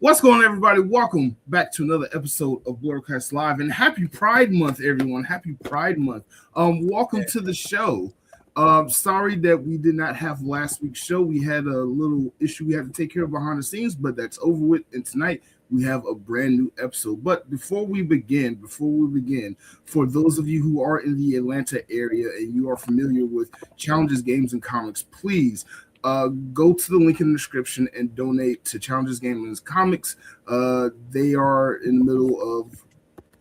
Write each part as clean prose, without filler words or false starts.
What's going on, everybody? Welcome back to another episode of Blerdkast Live, and happy Pride Month, everyone. Happy Pride Month. Welcome to the show. Sorry that we did not have last week's show. We had a little issue we had to take care of behind the scenes, but that's over with. And tonight we have a brand new episode. But before we begin, for those of you who are in the Atlanta area and you are familiar with Challenges, Games, and Comics, please go to the link in the description and donate to Challenges, Games, and Comics. They are in the middle of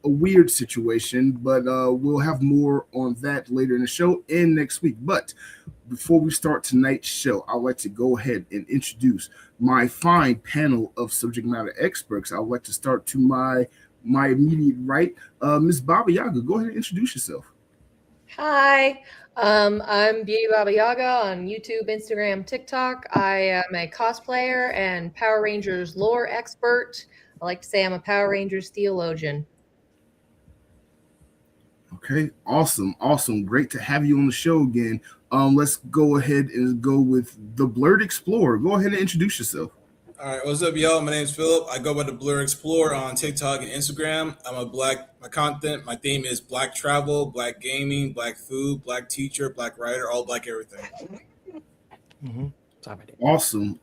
a weird situation, but we'll have more on that later in the show and next week. But before we start tonight's show, I'd like to go ahead and introduce my fine panel of subject matter experts. I'd like to start to my immediate right, Ms. Babayagaha. Go ahead and introduce yourself. Hi, I'm Beauty Babayagaha on YouTube, Instagram, TikTok. I am a cosplayer and Power Rangers lore expert. I like to say I'm a Power Rangers theologian. Okay, awesome. Great to have you on the show again. Let's go ahead and go with the Blerd Explorer. Go ahead and introduce yourself. All right, what's up, y'all? My name's Philip. I go by the Blerd Explorer on TikTok and Instagram. My content, my theme is Black travel, Black gaming, Black food, Black teacher, Black writer, all Black everything. Awesome.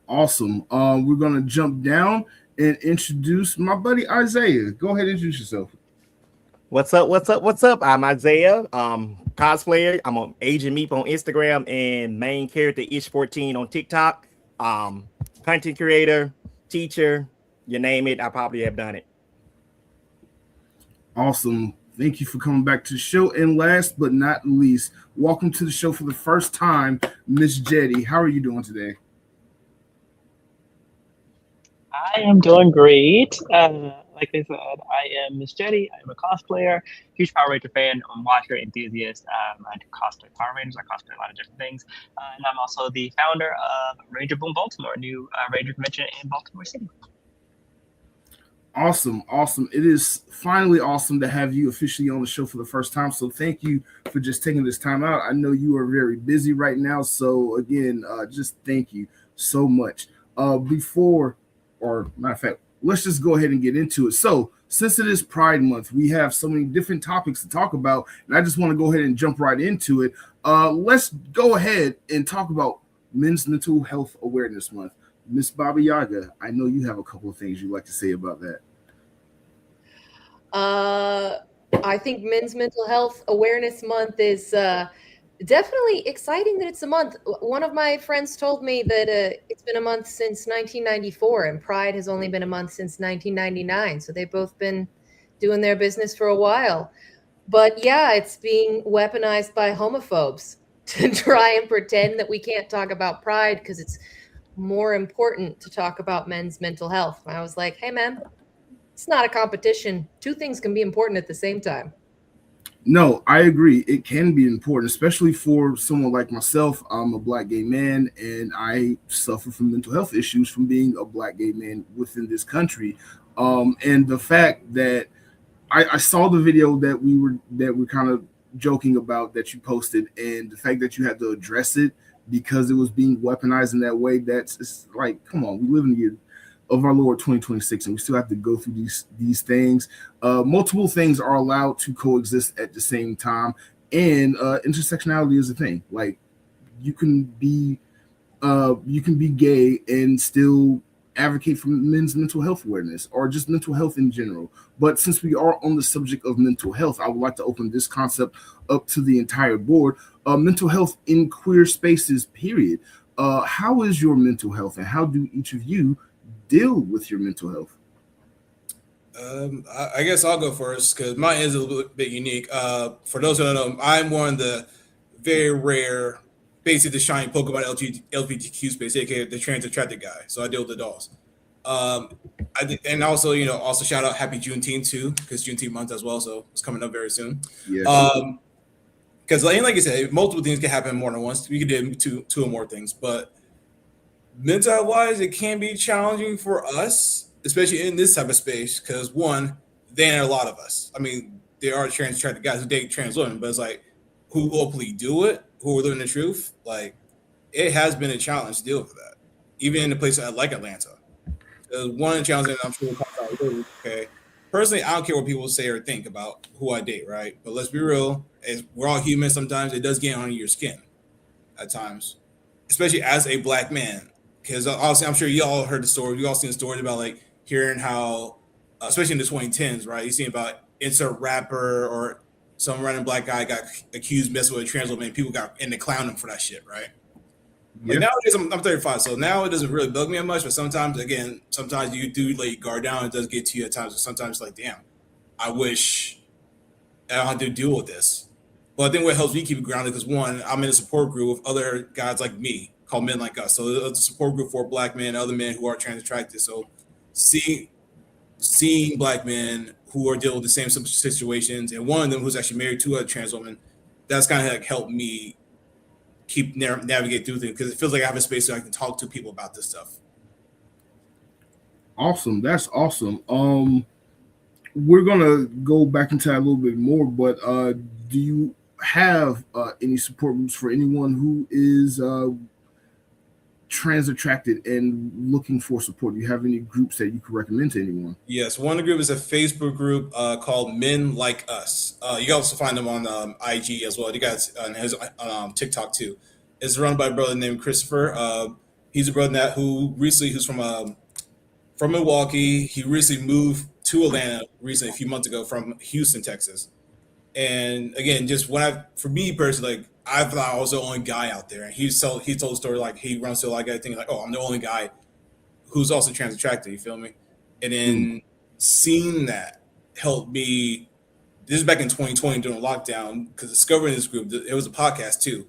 We're gonna jump down and introduce my buddy Isiah. Go ahead and introduce yourself. What's up? I'm Isiah, cosplayer. I'm on Agent Meep on Instagram and main character Ish14 on TikTok. Content creator, teacher, you name it, I probably have done it. Awesome. Thank you for coming back to the show. And last but not least, welcome to the show for the first time, Miss Jetti. How are you doing today? I am doing great. Like I said, I am Miss Jetti. I'm a cosplayer, huge Power Ranger fan, watcher, enthusiast. I do cosplay Power Rangers. I cosplay a lot of different things. And I'm also the founder of Ranger Boom Baltimore, a new Ranger convention in Baltimore City. Awesome. It is finally awesome to have you officially on the show for the first time. So thank you for just taking this time out. I know you are very busy right now. So again, just thank you so much. Matter of fact, let's just go ahead and get into it. So since it is Pride Month, we have so many different topics to talk about, and I just want to go ahead and jump right into it. Let's go ahead and talk about Men's Mental Health Awareness Month. Miss Babayagaha, I know you have a couple of things you'd like to say about that. I think Men's Mental Health Awareness Month is definitely exciting that it's a month. One of my friends told me that it's been a month since 1994, and Pride has only been a month since 1999. So they've both been doing their business for a while. But yeah, it's being weaponized by homophobes to try and pretend that we can't talk about Pride because it's more important to talk about men's mental health. And I was like, hey, man, it's not a competition. Two things can be important at the same time. No, I agree. It can be important, especially for someone like myself. I'm a Black gay man, and I suffer from mental health issues from being a Black gay man within this country. And the fact that I saw the video that we're kind of joking about that you posted, and the fact that you had to address it because it was being weaponized in that way. It's like, come on, we live in the year of our Lord 2026, and we still have to go through these things. Multiple things are allowed to coexist at the same time, and intersectionality is a thing. Like you can be gay and still advocate for men's mental health awareness or just mental health in general. But since we are on the subject of mental health, I would like to open this concept up to the entire board. Mental health in queer spaces, period. How is your mental health, and how do each of you deal with your mental health? I guess I'll go first because mine is a little bit unique. For those who don't know, I'm one of the very rare, basically the shiny Pokemon LGBTQ space, aka the trans attracted guy. So I deal with the dolls. And also, also shout out Happy Juneteenth too, because Juneteenth month as well, so it's coming up very soon. Yeah. Because like you said, multiple things can happen more than once. We could do two or more things, but mental health wise, it can be challenging for us, especially in this type of space, because one, there ain't a lot of us. I mean, there are trans attracted guys who date trans women, but it's like who openly do it, who are living the truth. Like it has been a challenge to deal with that, even in a place like Atlanta. One of the challenges, I'm sure we'll talk about later. Okay, personally, I don't care what people say or think about who I date, right? But let's be real, we're all human. Sometimes it does get on your skin, at times, especially as a black man. Because obviously, I'm sure you all heard the story. You all seen the stories about like hearing how, especially in the 2010s, right? You seen about insert rapper or some random black guy got accused messing with a trans woman. People got in the clown him for that shit, right? Like nowadays, I'm 35, so now it doesn't really bug me that much. But sometimes you do let your guard down. It does get to you at times. But sometimes, like, damn, I wish I don't have to deal with this. But I think what helps me keep it grounded is one, I'm in a support group with other guys like me called Men Like Us. So it's a support group for black men, other men who are trans attracted. So seeing black men who are dealing with the same situations, and one of them who's actually married to a trans woman, that's kind of like helped me keep navigate through things, because it feels like I have a space where I can talk to people about this stuff. Awesome. That's awesome. We're gonna go back into that a little bit more, but do you have any support groups for anyone who is trans attracted and looking for support? Do you have any groups that you could recommend to anyone? Yes, one of the group is a Facebook group called Men Like Us. You can also find them on IG as well. You guys on his TikTok too. It's run by a brother named Christopher. He's a brother who's from Milwaukee. He recently moved to Atlanta a few months ago from Houston, Texas. And again, for me personally, like, I thought I was the only guy out there. And he told a story like he runs to like I think like, oh, I'm the only guy who's also trans attracted. You feel me? And then seeing that helped me. This is back in 2020 during lockdown, because discovering this group, it was a podcast too.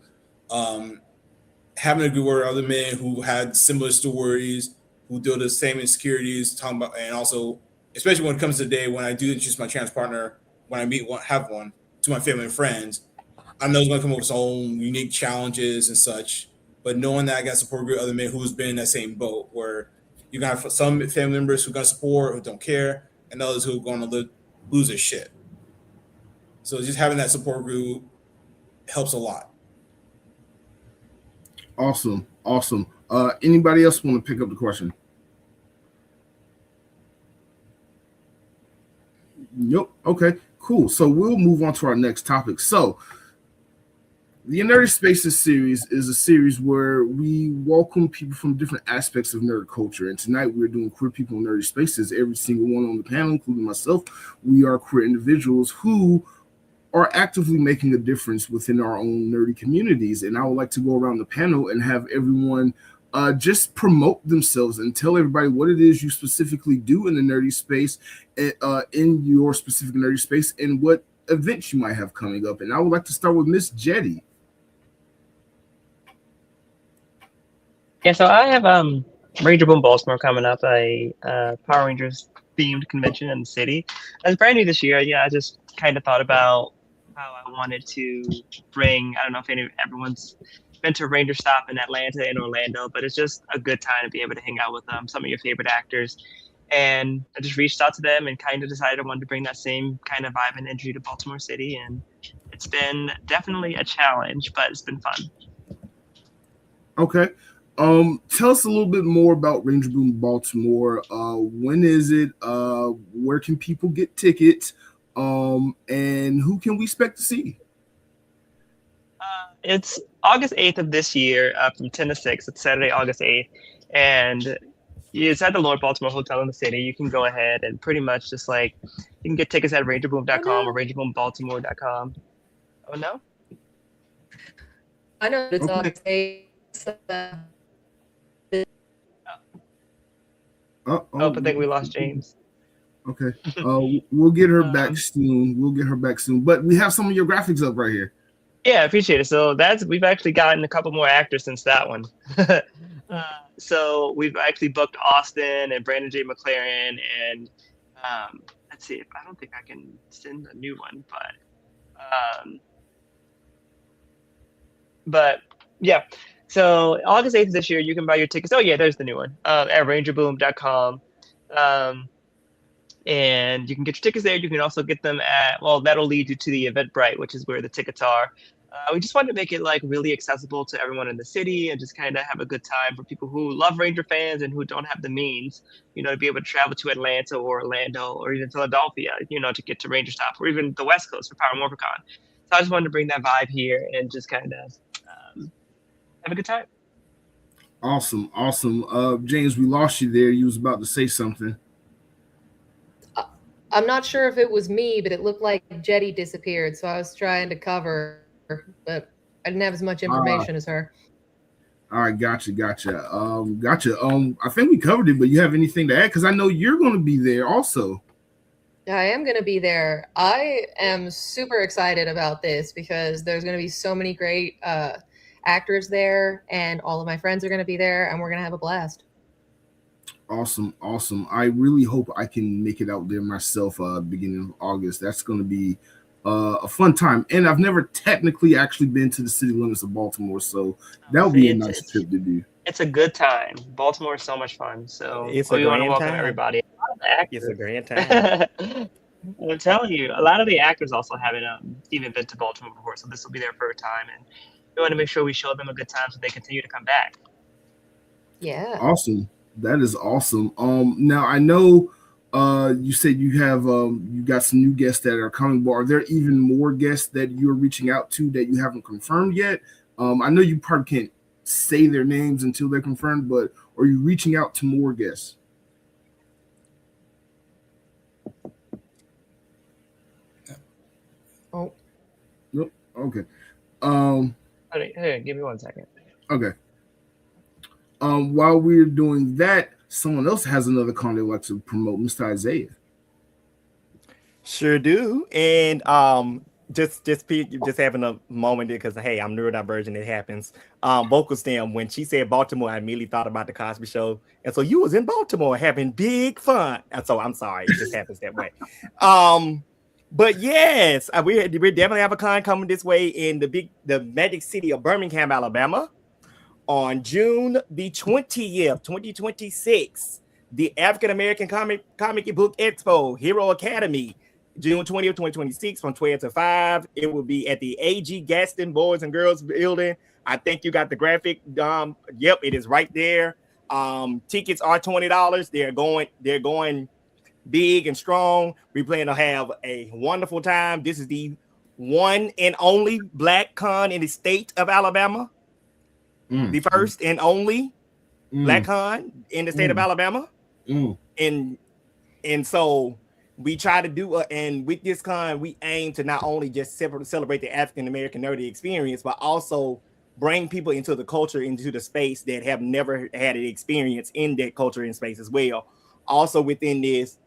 Having a group where other men who had similar stories, who deal with the same insecurities, talking about, and also, especially when it comes to the day when I do introduce my trans partner, when I have one, to my family and friends, I know it's going to come up with its own unique challenges and such. But knowing that I got support group, other men who's been in that same boat, where you got some family members who are going to support, who don't care, and others who are going to lose their shit. So just having that support group helps a lot. Awesome. Anybody else want to pick up the question? Nope. Okay, cool. So we'll move on to our next topic. So the Nerdy Spaces series is a series where we welcome people from different aspects of nerd culture. And tonight we're doing queer people in nerdy spaces. Every single one on the panel, including myself, we are queer individuals who are actively making a difference within our own nerdy communities. And I would like to go around the panel and have everyone just promote themselves and tell everybody what it is you specifically do in the nerdy space, in your specific nerdy space, and what events you might have coming up. And I would like to start with Miss Jetti. Yeah, so I have Ranger Boom Baltimore coming up, a Power Rangers themed convention in the city. It's brand new this year. Yeah, I just kind of thought about how I wanted to bring, I don't know if everyone's been to Ranger Stop in Atlanta and Orlando, but it's just a good time to be able to hang out with some of your favorite actors. And I just reached out to them and kind of decided I wanted to bring that same kind of vibe and energy to Baltimore City. And it's been definitely a challenge, but it's been fun. Okay. Tell us a little bit more about Ranger Boom Baltimore. When is it? Where can people get tickets? And who can we expect to see? It's August 8th of this year, from 10 to 6. It's Saturday, August 8th. And it's at the Lord Baltimore Hotel in the city. You can go ahead and pretty much just like, you can get tickets at rangerboom.com or rangerboombaltimore.com. Oh, no? I know it's August 8th. I think we lost James. Okay. We'll get her back soon. But we have some of your graphics up right here. Yeah, I appreciate it. So we've actually gotten a couple more actors since that one. So we've actually booked Austin and Brandon J. McLaren, and let's see, I don't think I can send a new one, but yeah. So August 8th this year, you can buy your tickets. Oh yeah, there's the new one at rangerboom.com. And you can get your tickets there. You can also get them that'll lead you to the Eventbrite, which is where the tickets are. We just wanted to make it like really accessible to everyone in the city and just kind of have a good time for people who love Ranger fans and who don't have the means, to be able to travel to Atlanta or Orlando or even Philadelphia, to get to Ranger Stop or even the West Coast for Power Morphicon. So I just wanted to bring that vibe here and just kind of have a good time. Awesome. James, we lost you there. You was about to say something. I'm not sure if it was me, but it looked like Jetti disappeared. So I was trying to cover, but I didn't have as much information as her. All right, gotcha. I think we covered it, but you have anything to add? Because I know you're going to be there also. I am going to be there. I am super excited about this because there's going to be so many great actors there, and all of my friends are going to be there, and we're going to have a blast. Awesome. I really hope I can make it out there myself beginning of August. That's going to be a fun time. And I've never technically actually been to the city limits of Baltimore, so that would be a nice trip to do. It's a good time. Baltimore is so much fun. So we want to welcome everybody. It's a grand time. I'm telling you, a lot of the actors also haven't even been to Baltimore before, so this will be their first time. And we want to make sure we show them a good time so they continue to come back. Yeah. Awesome. That is awesome. Now I know you said you have you got some new guests that are coming, but are there even more guests that you're reaching out to that you haven't confirmed yet? I know you probably can't say their names until they're confirmed, but are you reaching out to more guests? Oh. Nope. Okay. Hey, give me 1 second. Okay. While we're doing that, someone else has another con they like to promote, Mr. Isiah. Sure do. And just having a moment there because hey, I'm neurodivergent. It happens. Vocal stem. When she said Baltimore, I immediately thought about the Cosby Show, and so you was in Baltimore having big fun. And so I'm sorry, it just happens that way. But yes, we definitely have a con coming this way in the magic city of Birmingham, Alabama. On June the 20th, 2026, the African American Comic Book Expo, Hero Academy, June 20th, 2026, from 12 to 5. It will be at the A.G. Gaston Boys and Girls Building. I think you got the graphic. Yep, it is right there. Tickets are $20. They're going big and strong. We plan to have a wonderful time. This is the one and only Black con in the state of Alabama. The first and only Black con in the state of Alabama. And so we try to do and with this con, we aim to not only just celebrate the African American nerdy experience, but also bring people into the culture, into the space that have never had an experience in that culture and space as well. Also within this,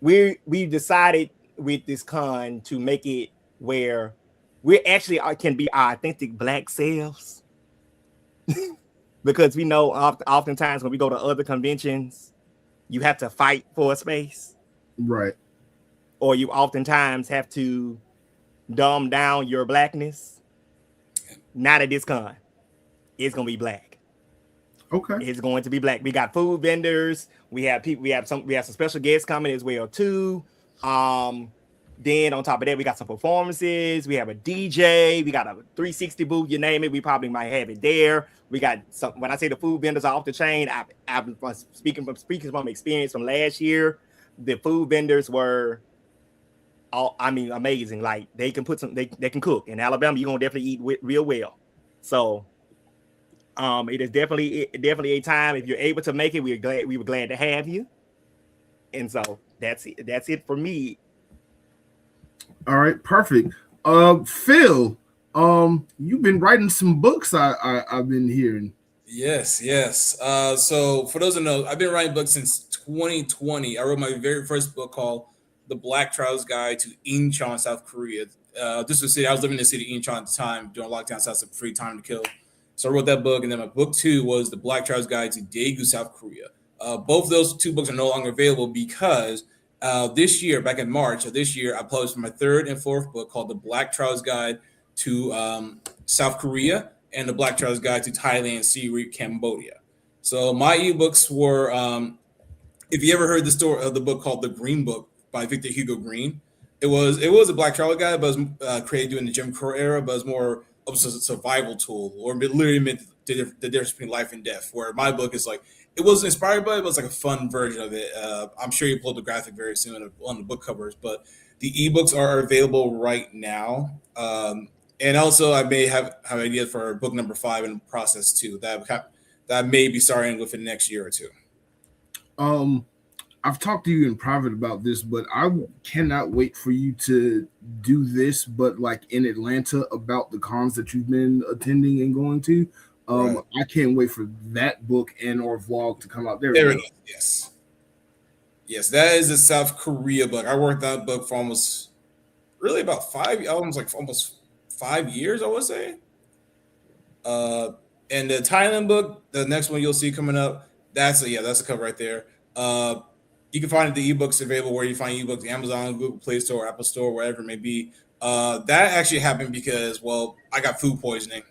we decided with this con to make it where we actually can be our authentic Black selves. Because we know oftentimes when we go to other conventions, you have to fight for a space. Right. Or you oftentimes have to dumb down your Blackness. Not at this con. It's going to be Black. Okay. It's going to be Black. We got food vendors. We have some special guests coming as well too. Then on top of that, we got some performances. We have a DJ. We got a 360 booth. You name it, we probably might have it there. We got some. When I say the food vendors are off the chain, I'm speaking from experience from last year. The food vendors were, amazing. Like they can they can cook. In Alabama, you're gonna definitely eat real well. So, it is definitely a time. If you're able to make it, we were glad to have you. And so that's it. That's it for me. All right, perfect. Phil, you've been writing some books. I've been hearing. Yes. So for those who know, I've been writing books since 2020. I wrote my very first book called The Black Trials Guide to Incheon, South Korea. This was a city I was living in the city of Incheon at the time during lockdown, so I had some free time to kill. So I wrote that book, and then my book 2 was The Black Trials Guide to Daegu, South Korea. Both of those 2 books are no longer available because this year, back in March of this year, I published my 3rd and 4th book called The Black Trials Guide to South Korea and The Black Trials Guide to Thailand, Siem Reap, Cambodia. So my ebooks were, if you ever heard the story of the book called The Green Book by Victor Hugo Green, It was a Black Charlie guide, but it was created during the Jim Crow era, but it was more of a survival tool, or it literally meant the difference between life and death. Where my book is like, it wasn't inspired by it, but it was like a fun version of it. I'm sure you'll pull up the graphic very soon on the book covers, but the ebooks are available right now. And also, I may have ideas for book number 5 in the process too. That I may be starting within the next year or two. I've talked to you in private about this, but I cannot wait for you to do this, but like in Atlanta, about the cons that you've been attending and going to. Right. I can't wait for that book and or vlog to come out there. There it is. Yes, that is a South Korea book. I worked on that book for almost 5 years, I would say. And the Thailand book, the next one you'll see coming up, that's a cover right there. You can find the ebooks available where you find ebooks, Amazon, Google Play Store, Apple Store, wherever it may be. That actually happened because, I got food poisoning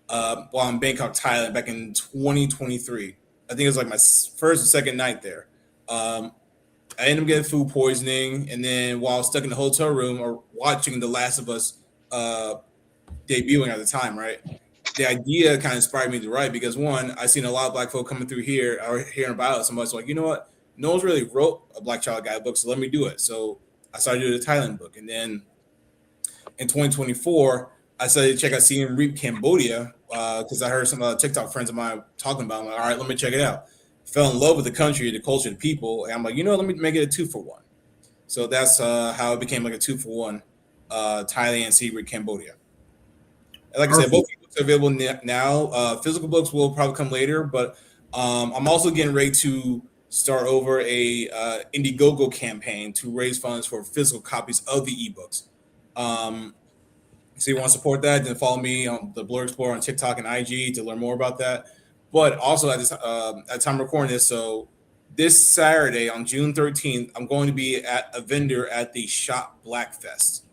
while in Bangkok, Thailand, back in 2023. I think it was like my first or second night there. I ended up getting food poisoning, and then while I was stuck in the hotel room or watching The Last of Us debuting at the time, right? The idea kind of inspired me to write because, one, I seen a lot of Black folk coming through here or hearing about it. Somebody's like, you know what? No one's really wrote a Black Child Guide book, so let me do it. So I started doing the Thailand book. And then in 2024, I started to check out See and Reap Cambodia because I heard some TikTok friends of mine talking about it. I'm like, all right, let me check it out. Fell in love with the country, the culture, the people. And I'm like, let me make it a 2-for-1. So that's how it became like a 2-for-1, Thailand, See and Reap Cambodia. And like I said, both books are available now. Physical books will probably come later, but I'm also getting ready to start over a Indiegogo campaign to raise funds for physical copies of the ebooks. So you want to support that, then follow me on the Blerd Explorer on TikTok and IG to learn more about that. But also at time recording this, so this Saturday on June 13th, I'm going to be at a vendor at the Shop Black Fest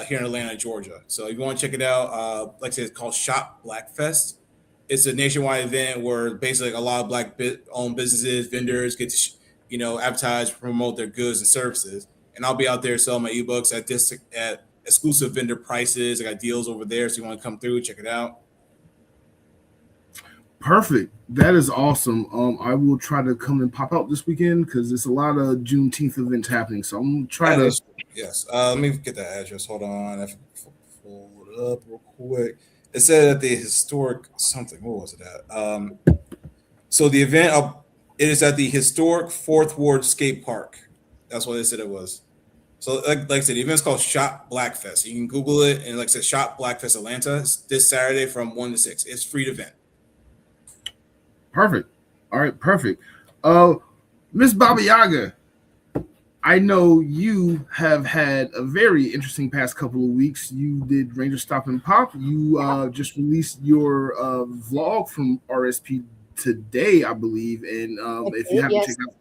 here in Atlanta, Georgia. So if you want to check it out, like I said, it's called Shop Black Fest. It's a nationwide event where basically a lot of Black-owned businesses, vendors get to, advertise, promote their goods and services. And I'll be out there selling my ebooks at exclusive vendor prices. I got deals over there, so you want to come through, check it out. Perfect. That is awesome. I will try to come and pop out this weekend because there's a lot of Juneteenth events happening. So I'm gonna try to. Yes. Let me get that address. Hold on. I have to pull it up real quick. It said at the historic something. What was it at? So the event, it is at the historic 4th Ward Skate Park. That's what they said it was. So like I said, the event's called Shop Black Fest. You can Google it, and like I said, Shop Black Fest Atlanta. It's this Saturday from 1 to 6. It's free event. Perfect. All right, perfect. Miss Babayagaha, I know you have had a very interesting past couple of weeks. You did Ranger Stop and Pop. You just released your vlog from RSP today, I believe. And if you haven't checked out,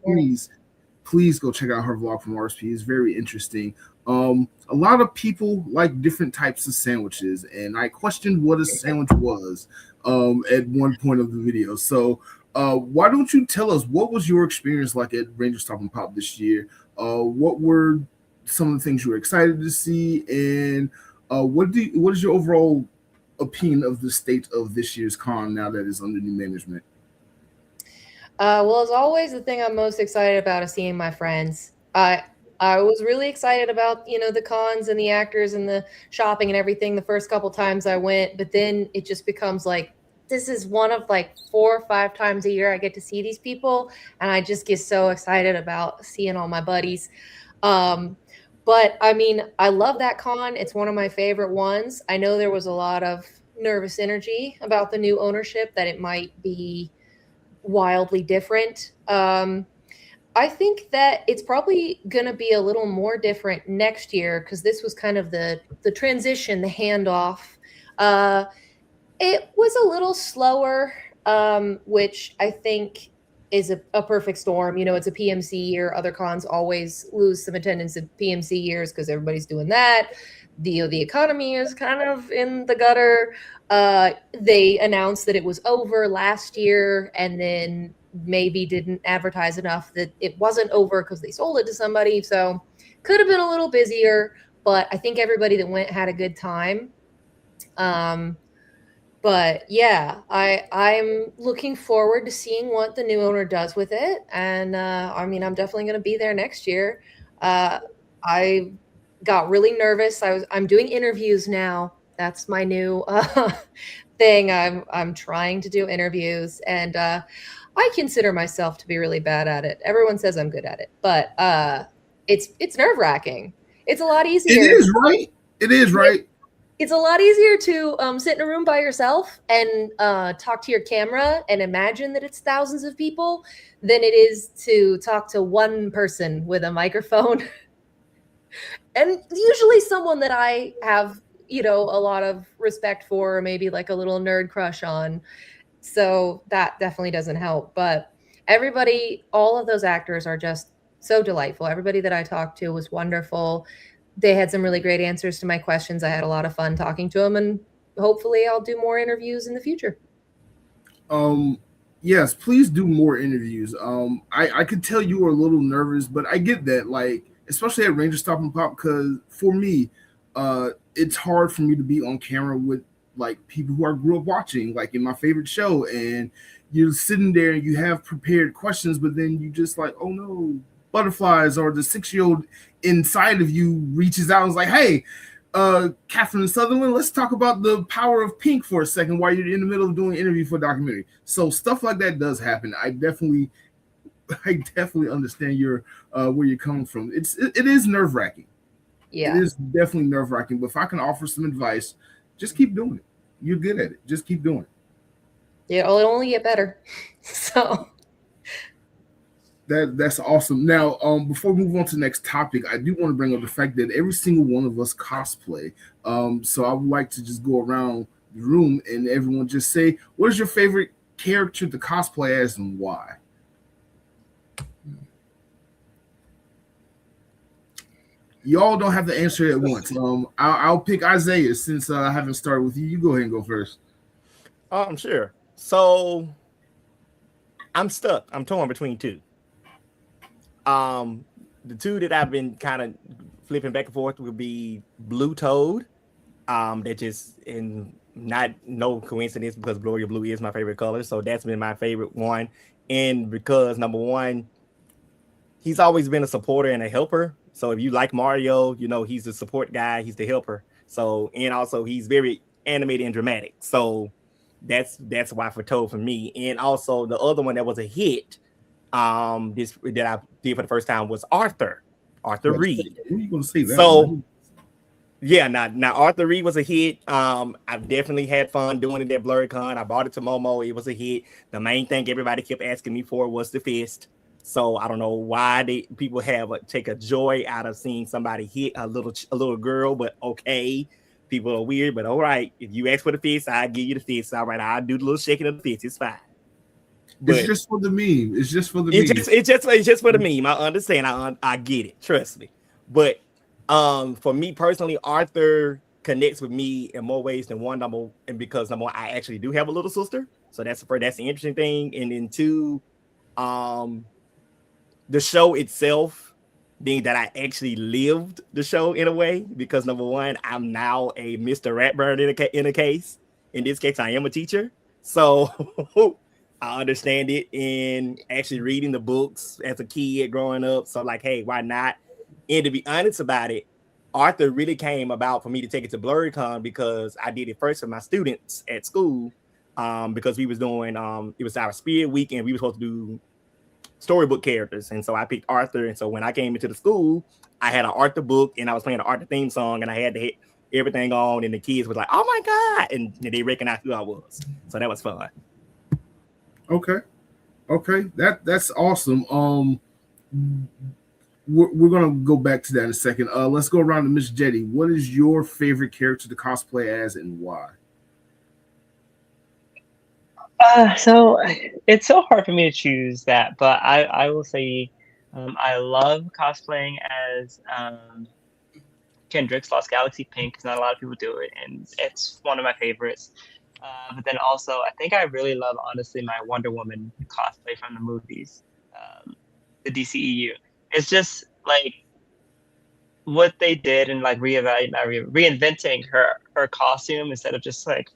please go check out her vlog from RSP. It's very interesting. A lot of people like different types of sandwiches, and I questioned what a sandwich was at one point of the video. So why don't you tell us what was your experience like at Ranger Stop and Pop this year? What were some of the things you were excited to see, and what is your overall opinion of the state of this year's con now that it's under new management? Well, as always, the thing I'm most excited about is seeing my friends. I was really excited about, the cons and the actors and the shopping and everything the first couple times I went, but then it just becomes like, this is one of like 4 or 5 times a year I get to see these people, and I just get so excited about seeing all my buddies. But I mean, I love that con. It's one of my favorite ones. I know there was a lot of nervous energy about the new ownership, that it might be wildly different. I think that it's probably going to be a little more different next year, because this was kind of the transition, the handoff. It was a little slower, which I think is a perfect storm. It's a PMC year. Other cons always lose some attendance at PMC years because everybody's doing that. The economy is kind of in the gutter. They announced that it was over last year, and then maybe didn't advertise enough that it wasn't over because they sold it to somebody. So Could have been a little busier, but I think everybody that went had a good time. But yeah, I'm looking forward to seeing what the new owner does with it. And I mean, I'm definitely going to be there next year. I got really nervous. I'm doing interviews now. That's my new thing. I'm trying to do interviews, and I consider myself to be really bad at it. Everyone says I'm good at it, but it's nerve-wracking. It's a lot easier. It is, right? It is, right? It's a lot easier to sit in a room by yourself and talk to your camera and imagine that it's thousands of people than it is to talk to one person with a microphone. And usually someone that I have, a lot of respect for, or maybe like a little nerd crush on. So that definitely doesn't help. But everybody, all of those actors are just so delightful. Everybody that I talked to was wonderful. They had some really great answers to my questions. I had a lot of fun talking to them, and hopefully I'll do more interviews in the future. Yes, please do more interviews. I could tell you were a little nervous, but I get that, like, especially at Ranger Stop and Pop, because for me, it's hard for me to be on camera with like people who I grew up watching, like in my favorite show, and you're sitting there and you have prepared questions, but then you just like, oh no, butterflies, or the 6-year-old inside of you reaches out and is like, hey, Catherine Sutherland, let's talk about the power of pink for a second while you're in the middle of doing an interview for a documentary. So stuff like that does happen. I definitely understand where you're coming from. It is nerve-wracking. Yeah. It is definitely nerve-wracking. But if I can offer some advice, just keep doing it. You're good at it. Just keep doing it. Yeah, it'll only get better. So that's awesome. Now, before we move on to the next topic, I do want to bring up the fact that every single one of us cosplay. So I would like to just go around the room and everyone just say, what is your favorite character to cosplay as and why? Y'all don't have to answer it at once. I'll pick Isiah since I haven't started with you. You go ahead and go first. Sure. So I'm stuck. I'm torn between two. The two that I've been kind of flipping back and forth would be Blue Toad. That just no coincidence because Gloria Blue is my favorite color, so that's been my favorite one. And because number one, he's always been a supporter and a helper. So if you like Mario, he's the support guy, he's the helper. So, and also he's very animated and dramatic. So that's why for Toad for me. And also the other one that was a hit, this that I did for the first time was Arthur Reed. Who are you gonna say that? So yeah, now Arthur Reed was a hit. I've definitely had fun doing it at BlerdCon. I bought it to Momo. It was a hit. The main thing everybody kept asking me for was the fist. So I don't know why people take a joy out of seeing somebody hit a little girl, but okay, people are weird, but all right. If you ask for the fist, I'll give you the fist. All right, I'll do the little shaking of the fist. It's fine. But it's just for the meme. It's just for the meme. It's just for the meme. I understand. I get it. Trust me. But for me personally, Arthur connects with me in more ways than one. And because number one, I actually do have a little sister, so that's the interesting thing. And then two, the show itself, being that I actually lived the show in a way, because number one, I'm now a Mr. Ratburn in a case. In this case, I am a teacher, so I understand it in actually reading the books as a kid growing up. So like, hey, why not? And to be honest about it, Arthur really came about for me to take it to BlerdCon because I did it first for my students at school, because we was doing it was our Spirit Week and we were supposed to do storybook characters, and so I picked Arthur. And so when I came into the school, I had an Arthur book and I was playing the Arthur theme song, and I had to hit everything on, and the kids were like, "Oh my god!" and they recognized who I was. So that was fun. Okay, that's awesome. We're gonna go back to that in a second. Let's go around to Miss Jetti. What is your favorite character to cosplay as, and why? So it's so hard for me to choose that, but I will say I love cosplaying as Kendrick's Lost Galaxy Pink, because not a lot of people do it, and it's one of my favorites. But then also, I think I really love, honestly, my Wonder Woman cosplay from the movies, the DCEU. It's just like what they did in like reinventing her costume instead of just like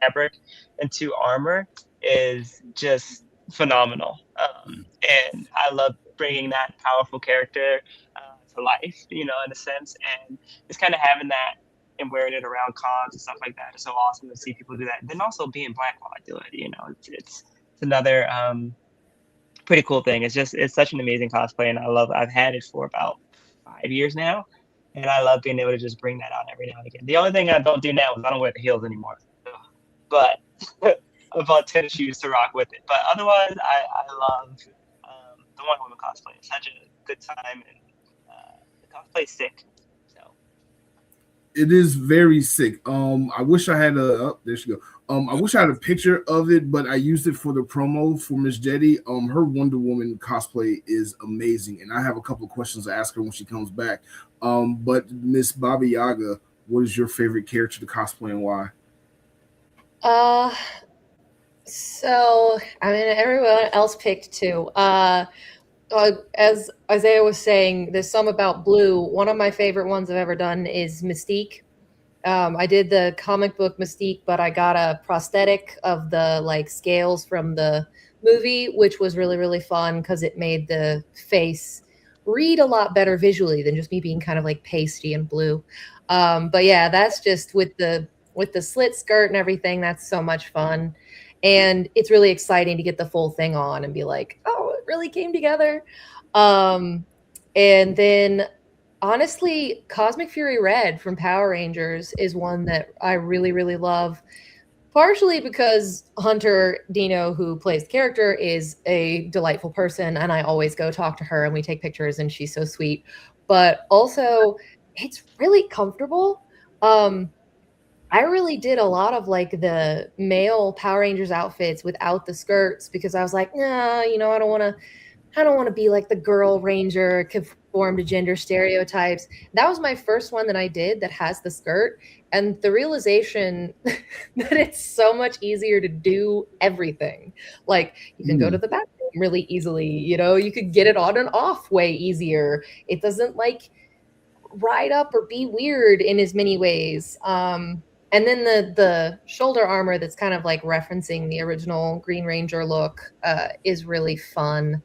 fabric into armor is just phenomenal. And I love bringing that powerful character to life, you know, in a sense, and just kind of having that and wearing it around cons and stuff like that is so awesome to see people do that. And then also being black while I do it, you know, it's another pretty cool thing. It's such an amazing cosplay, and I've had it for about 5 years now, and I love being able to just bring that out every now and again. The only thing I don't do now is I don't wear the heels anymore, but I bought tennis shoes to rock with it. But otherwise, I love the Wonder Woman cosplay. It's such a good time, and the cosplay is sick. So It is very sick. I wish I had a. Oh, there she go. I wish I had a picture of it, but I used it for the promo for Miss Jetti. Her Wonder Woman cosplay is amazing, and I have a couple of questions to ask her when she comes back. But Miss Babayagaha, what is your favorite character to cosplay and why? So I mean, everyone else picked two. As Isiah was saying, there's some about blue. One of my favorite ones I've ever done is Mystique. I did the comic book Mystique, but I got a prosthetic of the like scales from the movie, which was really, really fun because it made the face read a lot better visually than just me being kind of like pasty and blue. But yeah, that's just with the slit skirt and everything. That's so much fun. And it's really exciting to get the full thing on and be like, oh, it really came together. And then honestly, Cosmic Fury Red from Power Rangers is one that I really, really love. Partially because Hunter Dino, who plays the character, is a delightful person, and I always go talk to her and we take pictures, and she's so sweet. But also, it's really comfortable. I really did a lot of like the male Power Rangers outfits without the skirts because I was like, nah, you know, I don't want to be like the girl ranger, conform to gender stereotypes. That was my first one that I did that has the skirt, and the realization that it's so much easier to do everything. Like you can go to the bathroom really easily, you know, you could get it on and off way easier. It doesn't like ride up or be weird in as many ways. And then the shoulder armor that's kind of like referencing the original Green Ranger look is really fun.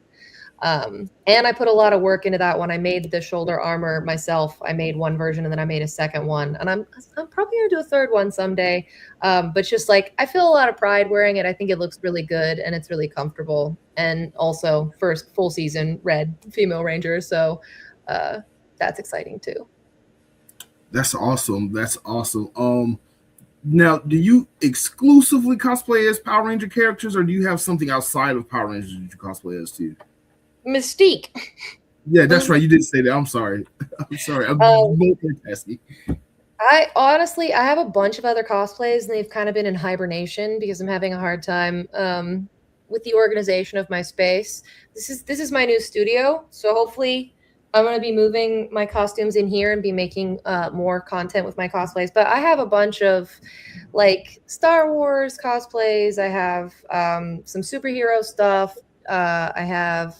And I put a lot of work into that one. I made the shoulder armor myself. I made one version and then I made a second one. And I'm probably gonna do a third one someday. But just like I feel a lot of pride wearing it. I think it looks really good and it's really comfortable. And also first full season red female ranger. So that's exciting too. That's awesome. That's awesome. Now, do you exclusively cosplay as Power Ranger characters, or do you have something outside of Power Rangers that you cosplay as too? Mystique. Yeah, that's right. You did say that. I'm sorry. I'm sorry. I'm multitasking. I have a bunch of other cosplays, and they've kind of been in hibernation because I'm having a hard time with the organization of my space. This is my new studio, so hopefully I'm going to be moving my costumes in here and be making more content with my cosplays. But I have a bunch of like Star Wars cosplays. I have some superhero stuff. I have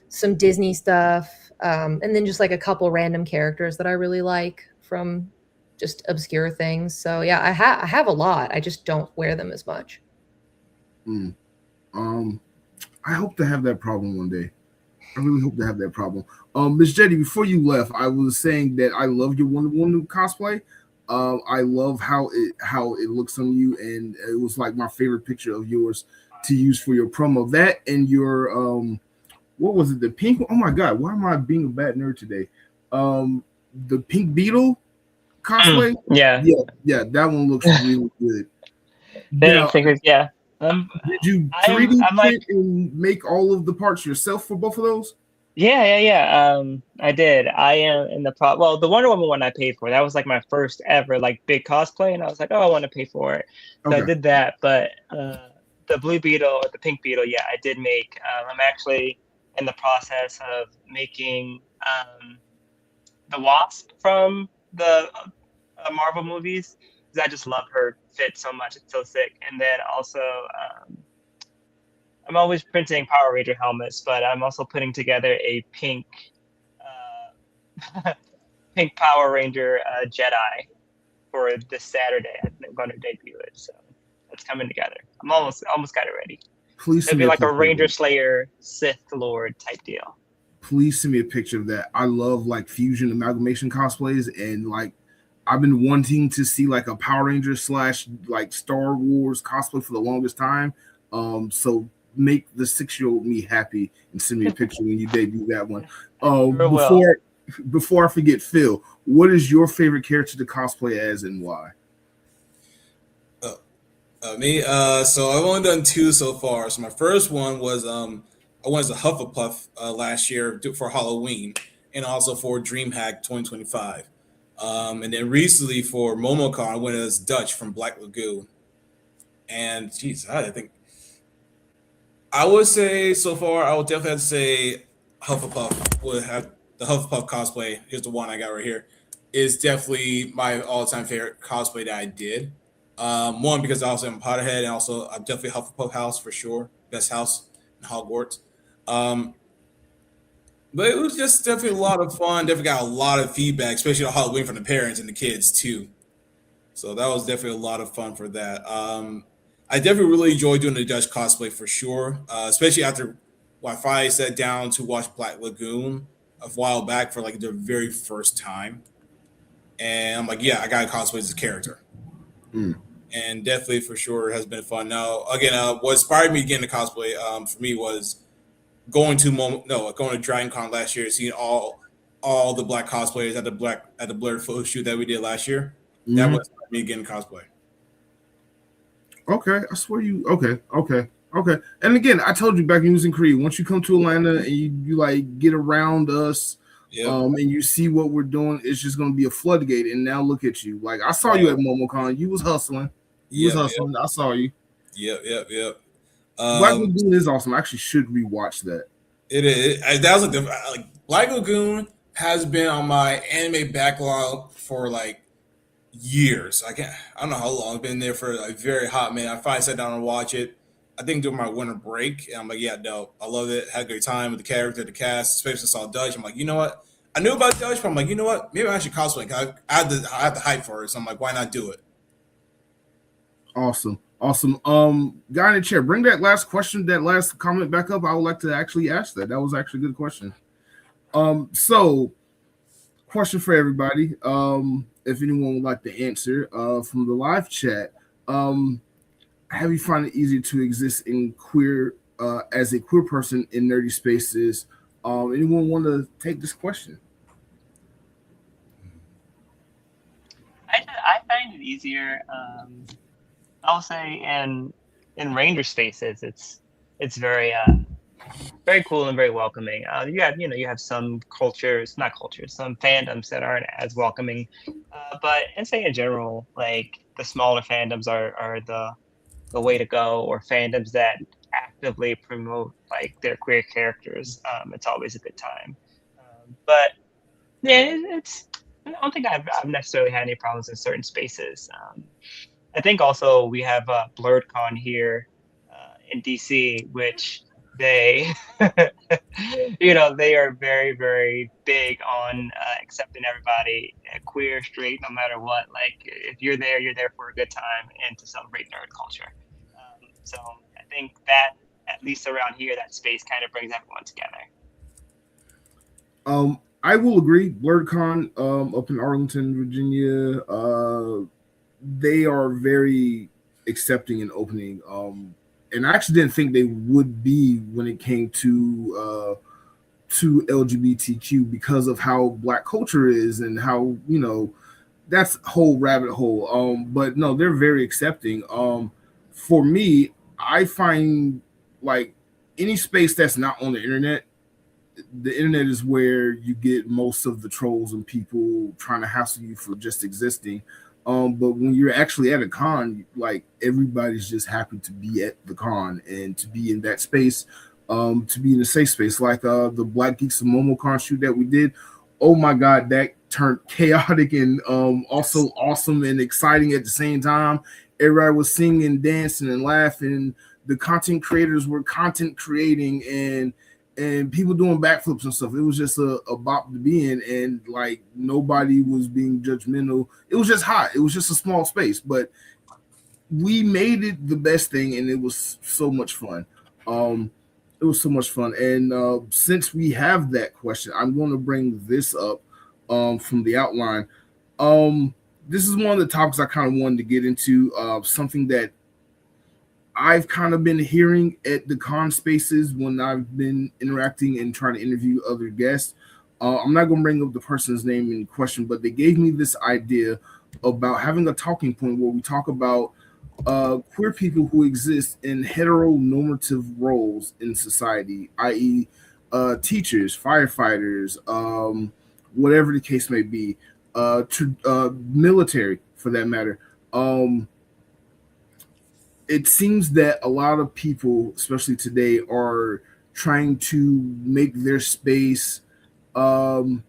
some Disney stuff. And then just like a couple random characters that I really like from just obscure things. So yeah, I have a lot. I just don't wear them as much. I hope to have that problem one day. I really hope to have that problem. Miss Jetti, before you left, I was saying that I love your Wonder Woman cosplay. I love how it looks on you, and it was like my favorite picture of yours to use for your promo. That and your what was it? The pink. Oh my God, why am I being a bad nerd today? The Pink Beetle cosplay. Yeah. That one looks really good. Yeah. Did you 3D print and make all of the parts yourself for both of those? Yeah. I did. I am in the well, the Wonder Woman one I paid for. That was like my first ever like big cosplay, and I was like, oh, I want to pay for it. So I did that. But the Blue Beetle or the Pink Beetle, yeah, I did make. I'm actually in the process of making the Wasp from the Marvel movies. I just love her fit so much. It's so sick. And then also, I'm always printing Power Ranger helmets, but I'm also putting together a pink Pink Power Ranger Jedi for this Saturday. I think I'm going to debut it, so it's coming together. I'm almost got it ready. Please It'll send be me like a picture of Ranger that. Slayer Sith Lord type deal. Please send me a picture of that. I love like fusion amalgamation cosplays, and like I've been wanting to see like a Power Ranger / like Star Wars cosplay for the longest time. So make the 6-year-old me happy and send me a picture when you debut that one. Before I forget, Phil, what is your favorite character to cosplay as and why? Me, so I've only done 2 so far. So my first one was I went as a Hufflepuff last year for Halloween, and also for DreamHack 2025. And then recently for MomoCon, I went as Dutch from Black Lagoon. And geez, I think I would say so far, I would definitely have to say Hufflepuff would have the Hufflepuff cosplay. Here's the one I got right here. Is definitely my all-time favorite cosplay that I did. One, because I also am a Potterhead, and also I'm definitely a Hufflepuff house for sure. Best house in Hogwarts. But it was just definitely a lot of fun. Definitely got a lot of feedback, especially on Halloween from the parents and the kids too. So that was definitely a lot of fun for that. I definitely really enjoyed doing the Dutch cosplay for sure, especially after I finally sat down to watch Black Lagoon a while back for like the very first time. And I'm like, yeah, I got to cosplay as a character. And definitely for sure has been fun. Now, again, what inspired me getting to cosplay for me was going to DragonCon last year, seeing all the black cosplayers at the Blerd photo shoot that we did last year. That was me getting cosplay. Okay, I swear you. Okay. And again, I told you back when you was in Korea, once you come to Atlanta and you like get around us, and you see what we're doing, it's just gonna be a floodgate. And now look at you. Like I saw you at MomoCon, you was hustling. I saw you. Yep. Black Lagoon is awesome. I actually should rewatch that. It is. That was like Black Lagoon has been on my anime backlog for like years. I don't know how long. It's been there for like very hot minute. I finally sat down and watched it. I think during my winter break, and I'm like, yeah, no, I love it. Had a great time with the character, the cast, especially since I saw Dutch. I'm like, you know what? I knew about Dutch, but I'm like, you know what? Maybe I should cosplay. I have the hype for it, so I'm like, why not do it? Awesome. Guy in the chair, bring that last comment back up. I would like to actually ask that. That was actually a good question. So question for everybody. If anyone would like to answer, from the live chat, have you found it easier to exist in as a queer person in nerdy spaces? Anyone want to take this question? I find it easier. I'll say in Ranger spaces, it's very very cool and very welcoming. You have some some fandoms that aren't as welcoming, but I'd say in general, like the smaller fandoms are the way to go, or fandoms that actively promote like their queer characters. It's always a good time. But yeah, I don't think I've necessarily had any problems in certain spaces. I think also we have BlerdCon here in DC, which they, they are very, very big on accepting everybody, queer, straight, no matter what. Like if you're there for a good time and to celebrate nerd culture. So I think that at least around here, that space kind of brings everyone together. I will agree. BlerdCon up in Arlington, Virginia, they are very accepting and opening. And I actually didn't think they would be when it came to LGBTQ, because of how Black culture is and how, that's a whole rabbit hole. But no, they're very accepting. For me, I find like any space that's not on the internet, the internet is where you get most of the trolls and people trying to hassle you for just existing. But when you're actually at a con, like everybody's just happy to be at the con and to be in that space, to be in a safe space. Like the Black Geeks and MomoCon shoot that we did. Oh my God, that turned chaotic and also awesome and exciting at the same time. Everybody was singing, dancing, and laughing. The content creators were content creating, and and people doing backflips and stuff. It was just a bop to be in, and like nobody was being judgmental. It was just hot. It was just a small space, but we made it the best thing, and it was so much fun. It was so much fun. And since we have that question, I'm going to bring this up from the outline. This is one of the topics I kind of wanted to get into, something that I've kind of been hearing at the con spaces when I've been interacting and trying to interview other guests. I'm not going to bring up the person's name in question, but they gave me this idea about having a talking point where we talk about queer people who exist in heteronormative roles in society, i.e., teachers, firefighters, whatever the case may be, military for that matter. It seems that a lot of people, especially today, are trying to make their space homo-free,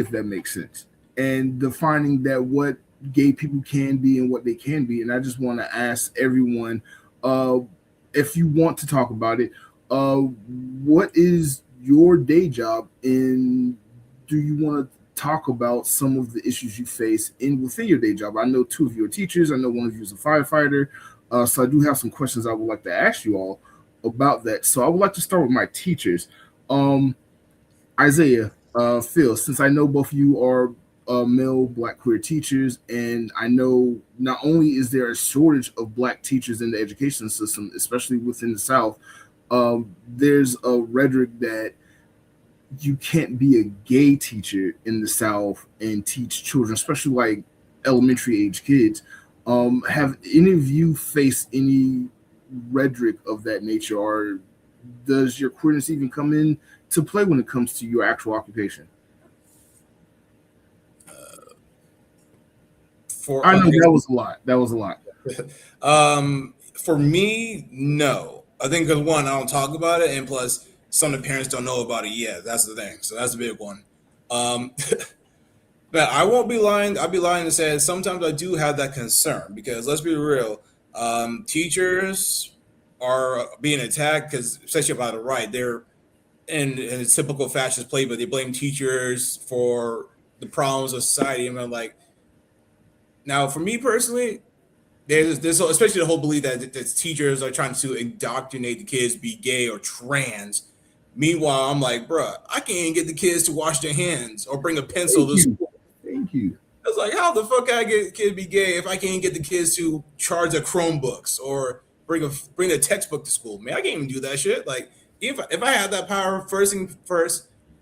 if that makes sense, and defining that what gay people can be and what they can be. And I just want to ask everyone, if you want to talk about it, what is your day job, and do you want to talk about some of the issues you face within your day job? I know two of you are teachers. I know one of you is a firefighter. So I do have some questions I would like to ask you all about that. So I would like to start with my teachers. Isiah, Phil, since I know both of you are male Black queer teachers, and I know not only is there a shortage of Black teachers in the education system, especially within the South, there's a rhetoric that you can't be a gay teacher in the South and teach children, especially like elementary age kids. Have any of you faced any rhetoric of that nature, or does your queerness even come in to play when it comes to your actual occupation? I know that was a lot. For me, no. I think because one, I don't talk about it, and plus some of the parents don't know about it yet. That's the thing. So that's a big one. But I won't be lying. I'll be lying to say sometimes I do have that concern, because let's be real. Teachers are being attacked because, especially by the right, they're in a typical fascist play, but they blame teachers for the problems of society. And I'm like, now for me personally, there's especially the whole belief that teachers are trying to indoctrinate the kids, be gay or trans. Meanwhile, I'm like, bruh, I can't even get the kids to wash their hands or bring a pencil to school. Thank you. I was like, how the fuck can I get the kids to be gay if I can't get the kids to charge their Chromebooks or bring a textbook to school? Man, I can't even do that shit. Like, if I had that power, first,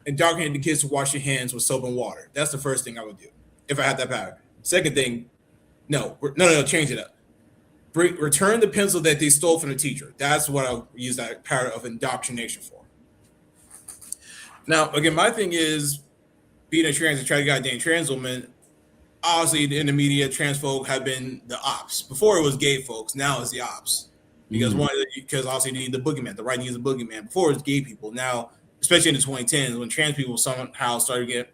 indoctrinate the kids to wash their hands with soap and water. That's the first thing I would do if I had that power. Second thing, no, change it up. Return the pencil that they stole from the teacher. That's what I'll use that power of indoctrination for. Now, again, my thing is being a trans and trying to goddamn trans woman. Obviously, in the media, trans folk have been the ops. Before it was gay folks, now it's the ops. Because because obviously they need the boogeyman. The right needs the boogeyman. Before it was gay people. Now, especially in the 2010s, when trans people somehow started to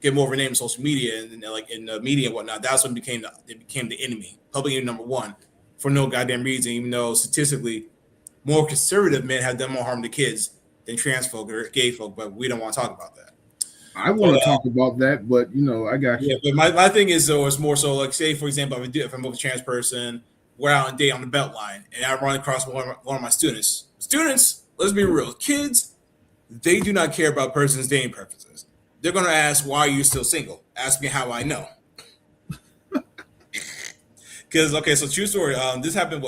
get more of a name in social media and like in the media and whatnot, that's when it became the enemy, public enemy number one, for no goddamn reason. Even though statistically, more conservative men have done more harm to kids than trans folk or gay folk, but we don't want to talk about that. I want to talk about that, but I got you. Yeah, but my thing is though, it's more so like, say for example, if I'm with a trans person, we're out on a date on the belt line, and I run across one of my students. Students, let's be real, kids, they do not care about person's dating preferences. They're gonna ask, why are you still single? Ask me how I know. Because so true story. This happened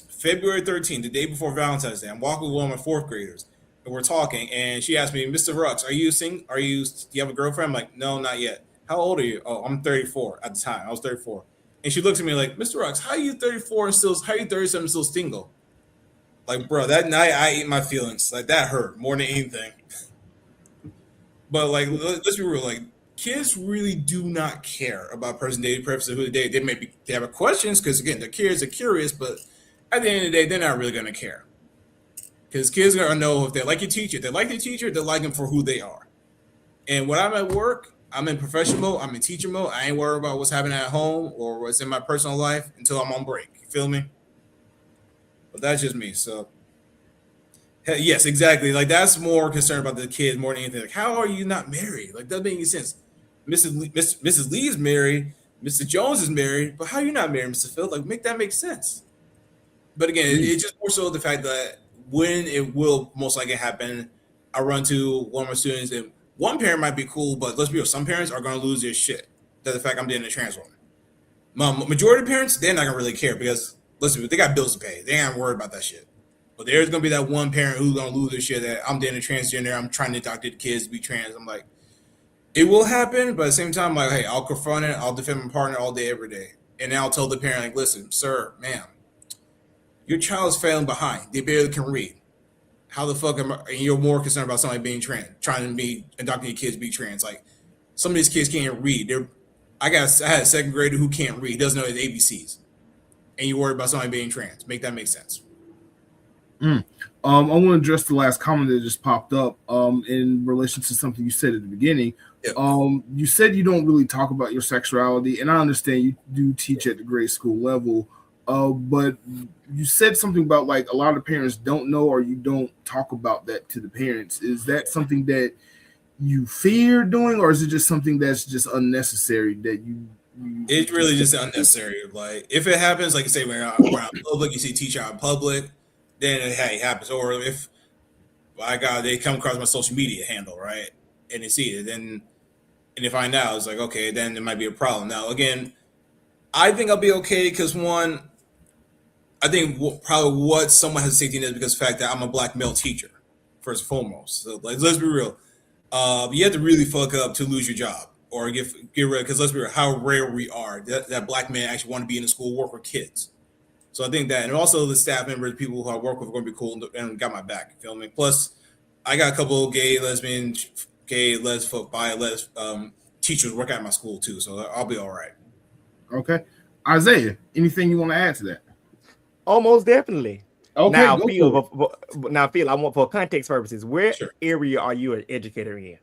February 13th, the day before Valentine's Day. I'm walking with one of my fourth graders, and we're talking, and she asked me, Mr. Rux, do you have a girlfriend? I'm like, no, not yet. How old are you? Oh, I'm 34 at the time. I was 34. And she looks at me like, Mr. Rux, how are you 34 and how are you 37 still single? Like, bro, that night I ate my feelings. Like, that hurt more than anything. But like, let's be real, like, kids really do not care about person dating preferences, who they date. They have questions because, again, the kids are curious, but at the end of the day, they're not really going to care. Because kids are going to know if they like your teacher. If they like the teacher, they like them for who they are. And when I'm at work, I'm in professional mode, I'm in teacher mode. I ain't worried about what's happening at home or what's in my personal life until I'm on break. You feel me? But that's just me. So Yes, exactly. Like that's more concerned about the kids more than anything. Like, how are you not married? Like, doesn't make any sense. Mrs. Lee is married. Mr. Jones is married, but how are you not married, Mr. Phil? Like, make that make sense. But again, it's just more so the fact that when it will most likely happen, I run to one of my students, and one parent might be cool, but let's be real, some parents are going to lose their shit. That the fact I'm dating a trans woman. Majority of parents, they're not going to really care because, listen, they got bills to pay. They ain't worried about that shit. But there's going to be that one parent who's going to lose their shit that I'm dating a transgender, I'm trying to indoctrinate the kids to be trans. I'm like, it will happen, but at the same time, like, hey, I'll confront it, I'll defend my partner all day, every day. And then I'll tell the parent, like, listen, sir, ma'am, your child is failing behind. They barely can read. How the fuck and you're more concerned about somebody being trans, trying to be indoctrinating kids to be trans? Like, some of these kids can't read. I had a second grader who can't read, doesn't know his ABCs, and you worry about somebody being trans. Make that make sense. I want to address the last comment that just popped up in relation to something you said at the beginning. Yep. You said you don't really talk about your sexuality, and I understand you do teach at the grade school level, but you said something about like a lot of parents don't know, or you don't talk about that to the parents. Is that something that you fear doing, or is it just something that's just unnecessary that you it's really just unnecessary. Like, if it happens, like you say, when I'm public, you see a teacher out in public, then it happens. Or if, by God, they come across my social media handle, right, and they see it, then and they find out, it's like, okay, then there might be a problem. Now, again, I think I'll be okay because one, I think probably what someone has safety net is because of the fact that I'm a black male teacher, first and foremost. So, like, let's be real. You have to really fuck up to lose your job or get rid, because let's be real, how rare we are that black men actually want to be in the school, work with kids. So I think that, and also the staff members, people who I work with are going to be cool and got my back. You feel me? Plus, I got a couple of gay, lesbian, bi, teachers work at my school too, so I'll be all right. Okay, Isiah, anything you want to add to that? Almost definitely. Okay, now, Phil, I want, for context purposes, where Sure. area are you an educator in?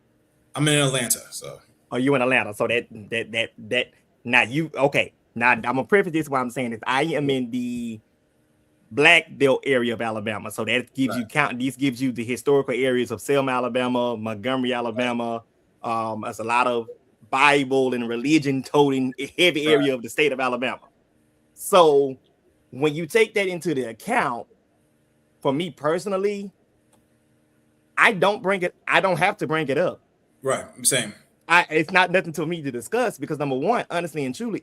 I'm in Atlanta, so. Are you in Atlanta? So that now you okay. Now I'm gonna preface this why I'm saying this. I am in the Black Belt area of Alabama. So that gives you this gives you the historical areas of Selma, Alabama, Montgomery, Alabama. That's a lot of Bible and religion toting heavy area of the state of Alabama. So when you take that into the account, for me personally, I don't have to bring it up. Right, same. It's not nothing to me to discuss because number one, honestly and truly,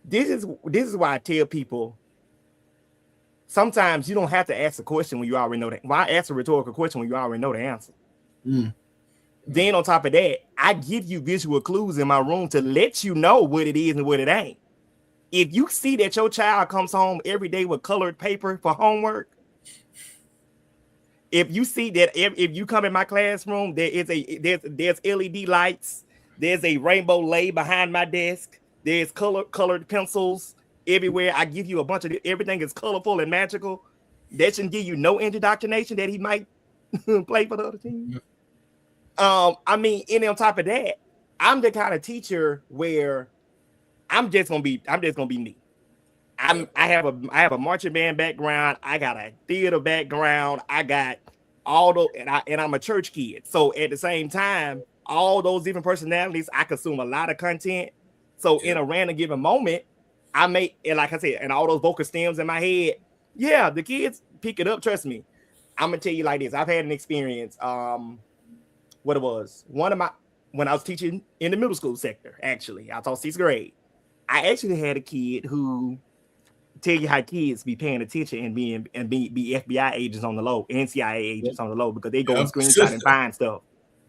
this is why I tell people sometimes you don't have to ask a question when you already know that. Why ask a rhetorical question when you already know the answer? Then on top of that, I give you visual clues in my room to let you know what it is and what it ain't. If you see that your child comes home every day with colored paper for homework, if you see that if you come in my classroom, there's LED lights, there's a rainbow lay behind my desk, there's colored pencils everywhere. I give you a bunch of everything is colorful and magical. That shouldn't give you no indoctrination that he might play for the other team. I mean, and on top of that, I'm the kind of teacher where I'm just gonna be me. I have a marching band background. I got a theater background. I got all those, and I'm a church kid. So at the same time, all those different personalities, I consume a lot of content. So in a random given moment, I may, and like I said, and all those vocal stems in my head, yeah, the kids pick it up. Trust me. I'm gonna tell you like this. I've had an experience. What it was, when I was teaching in the middle school sector, actually, I taught 6th grade. I actually had a kid who tell you how kids be paying attention and be FBI agents on the low, and CIA agents on the low, because they go and screenshot and find stuff.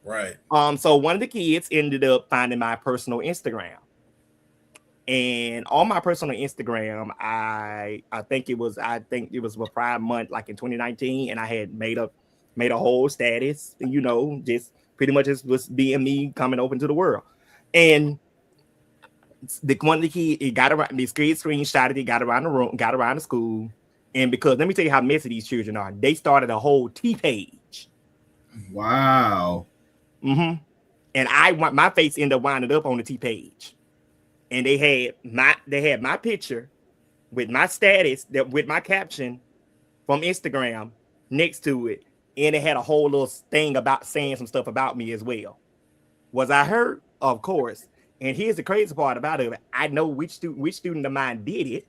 Right. So one of the kids ended up finding my personal Instagram. And on my personal Instagram, I think it was for Pride Month, like in 2019, and I had made a whole status, you know, just pretty much just was being me coming open to the world. And one of the kids, it got around, this kid screenshotted it, got around the room, got around the school. And because let me tell you how messy these children are, they started a whole T page. Wow. And my face ended up winding up on the T page. And they had my picture with my status, with my caption from Instagram, next to it, and it had a whole little thing about saying some stuff about me as well. Was I hurt? Of course. And here's the crazy part about it. I know which student of mine did it.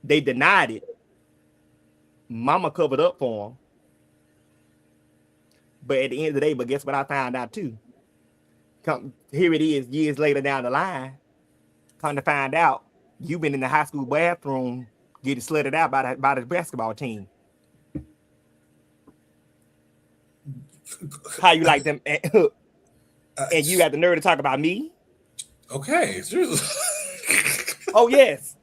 They denied it. Mama covered up for him. But at the end of the day, but guess what I found out too? Here it is, years later down the line. Come to find out, you've been in the high school bathroom getting slutted out by the basketball team. How you like them? And you got the nerve to talk about me? Okay. Oh yes.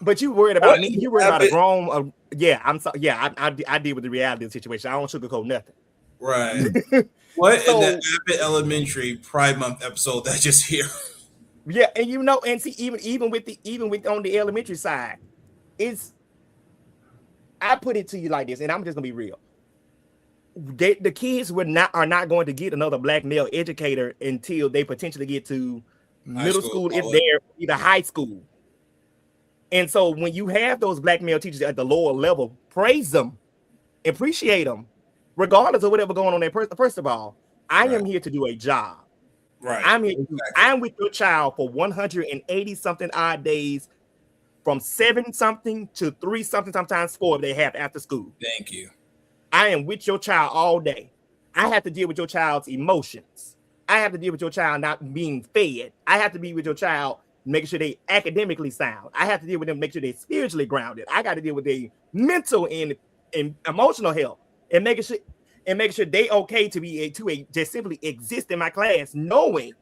But you worried about me. You worried about a grown. Yeah, I'm so. Yeah, I deal with the reality of the situation. I don't sugarcoat nothing. Right. What in the Abbott Elementary Pride Month episode that just here? Yeah, and you know, and see, even with on the elementary side, I put it to you like this, and I'm just gonna be real. The kids are not going to get another black male educator until they potentially get to middle school if they're either high school. And so when you have those black male teachers at the lower level, praise them, appreciate them, regardless of whatever going on there. First of all, I am here to do a job. Right. I'm with your child for 180 something odd days, from 7 something to 3 something, sometimes 4 if they have after school. Thank you. I am with your child all day. I have to deal with your child's emotions. I have to deal with your child not being fed. I have to be with your child making sure they academically sound. I have to deal with them, make sure they're spiritually grounded. I got to deal with their mental and emotional health, and making sure they okay to just simply exist in my class, knowing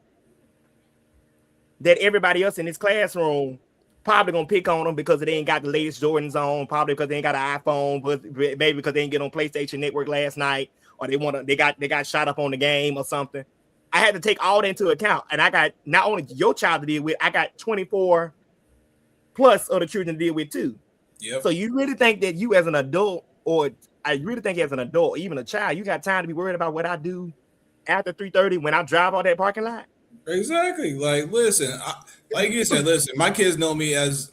that everybody else in this classroom probably gonna pick on them because they ain't got the latest Jordans on, probably because they ain't got an iPhone, but maybe because they didn't get on PlayStation Network last night, or they got shot up on the game or something. I had to take all that into account, and I got not only your child to deal with, I got 24 plus other children to deal with too. Yep. So you really think that you as an adult, or I really think as an adult, even a child, you got time to be worried about what I do after 3:30 when I drive all that parking lot? Exactly. Like, listen, like you said, listen, my kids know me as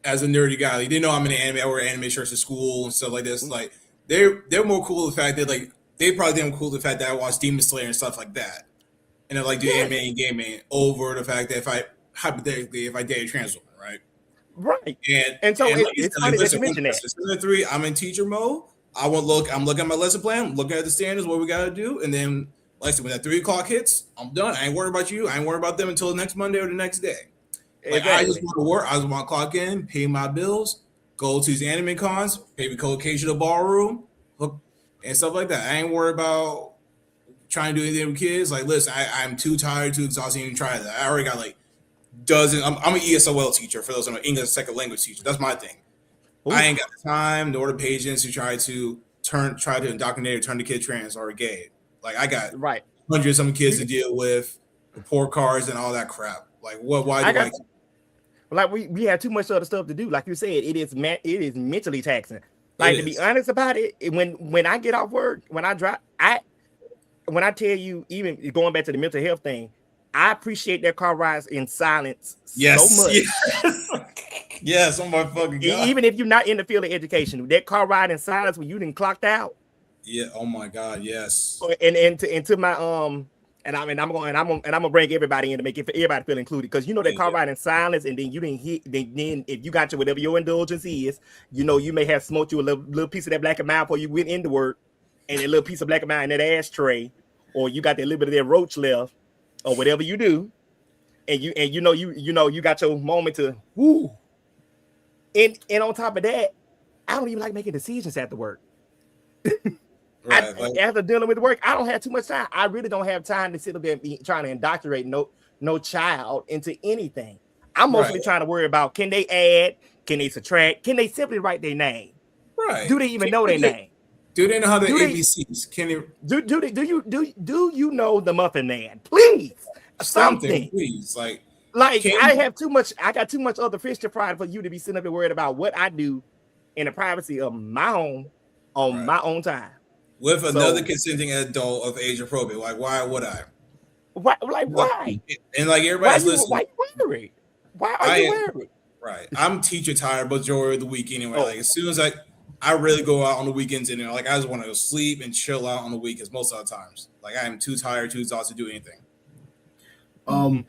a nerdy guy. Like, they know I'm in the anime. I wear anime shirts at school and stuff like this. Like, they're more cool with the fact that, like, they probably think I'm cool with the fact that I watch Demon Slayer and stuff like that. And then, like, do anime and gaming over the fact that if I date a trans woman, right? Right. And so like it's said, funny like, that you mentioned that. Season 3, I'm in teacher mode. I'm looking at my lesson plan, looking at the standards, what we got to do. And then, like I said, when that 3 o'clock hits, I'm done. I ain't worried about you. I ain't worried about them until the next Monday or the next day. Like, exactly. I just want to work. I just want to clock in, pay my bills, go to these anime cons, maybe go occasional ballroom, and stuff like that. I ain't worried about trying to do anything with kids. Like, listen, I'm too tired, too exhausted to even try that. I already got like dozens. I'm an ESOL teacher, for those who know, English second language teacher. That's my thing. Ooh. I ain't got the time nor the patience to try to indoctrinate or turn the kid trans or gay. Like, I got hundreds of some kids to deal with, report cards and all that crap. Like, what? Why do I? Like, we have too much other stuff to do. Like you said, it is mentally taxing. Like, to be honest about it, when I get off work, when I tell you, even going back to the mental health thing, I appreciate their car rides in silence so much. Yes, oh my fucking God. Even if you're not in the field of education, that car ride in silence when you didn't clocked out. Yeah. Oh my God. Yes. And to my and I'm gonna bring everybody in to make everybody feel included, because you know that car ride in silence, and then you didn't hit. Then if you got to whatever your indulgence is, you know, you may have smoked you a little piece of that black and mild before you went into work, and a little piece of black and mild in that ashtray, or you got that little bit of that roach left, or whatever you do, and you got your moment to woo. And on top of that, I don't even like making decisions after work. After dealing with work, I don't have too much time. I really don't have time to sit up there and be trying to indoctrinate no child into anything. I'm mostly trying to worry about, can they add, can they subtract, can they simply write their name? Right. Do they even know their name? Do they know how the ABCs? Can they? Do you know the Muffin Man? Please, something. Please, like I got too much other fish to fry for you to be sitting up and worried about what I do in the privacy of my home on my own time. With another consenting adult of age appropriate. Like, why would I? Why? And like everybody's listening. Why are you worried? Right. I'm teacher tired majority of the week anyway. Oh. Like as soon as I really go out on the weekends and like I just want to go sleep and chill out on the weekends most of the times. Like I am too tired, too exhausted to do anything. I'm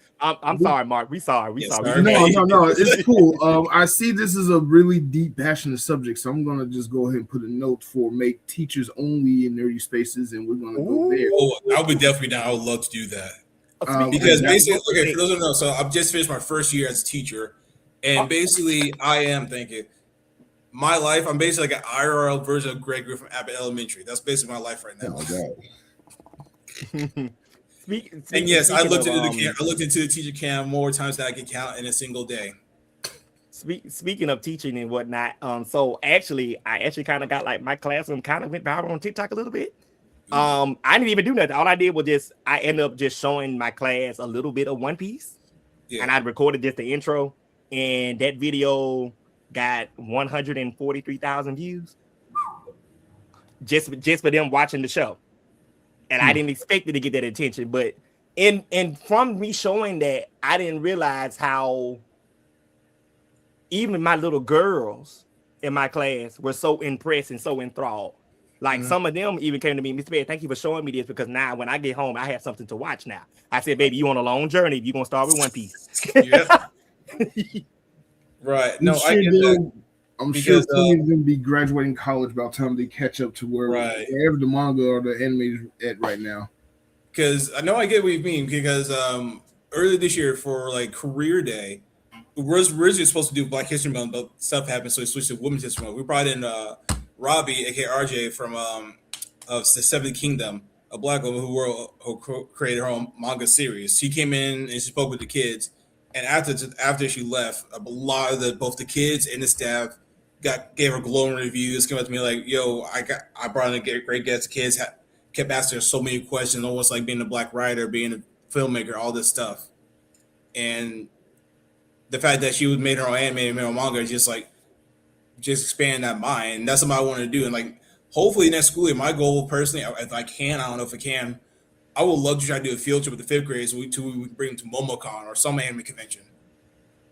sorry, Mark. We sorry. Yes, sorry. sir. No, it's cool. I see this is a really deep, passionate subject, so I'm gonna just go ahead and put a note for make teachers only in nerdy spaces, and we're gonna go there. Oh, I would definitely down. I would love to do that. Speaking Because of- basically, okay, for those who don't know, so I've just finished my first year as a teacher, and basically, I am thinking my life. I'm basically like an IRL version of Gregory from Abbott Elementary. That's basically my life right now. Oh my God. And yes, I looked into I looked into the teacher cam more times than I can count in a single day. Speaking of teaching and whatnot, so I actually kind of got like my classroom kind of went viral on TikTok a little bit. I didn't even do nothing. All I did was I ended up just showing my class a little bit of One Piece, and I recorded just the intro, and that video got 143,000 views just for them watching the show. And I didn't expect it to get that attention, but and from me showing that, I didn't realize how even my little girls in my class were so impressed and so enthralled. Like some of them even came to me, Mr. Bear, thank you for showing me this, because now when I get home, I have something to watch now. I said, baby, you on a long journey. You're gonna start with One Piece. Right. No, I get that. I'm sure some of them be graduating college by the time they catch up to wherever the manga or the anime is at right now. Because I know I get what you mean. Because earlier this year for like career day, we were originally supposed to do Black History Month, but stuff happened, so we switched to Women's History Month. We brought in Robbie, aka RJ, from of the Seventh Kingdom, a Black woman who created her own manga series. She came in and she spoke with the kids, and after she left, a lot of both the kids and the staff gave her glowing reviews. Came up to me like, "Yo, I brought in a great guest." Kids kept asking her so many questions, almost like being a Black writer, being a filmmaker, all this stuff, and the fact that she made her own anime and made her own manga just expand that mind. And that's something I want to do. And like, hopefully next school year, my goal personally, if I can, I don't know if I can, I would love to try to do a field trip with the 5th graders. We can bring them to MomoCon or some anime convention.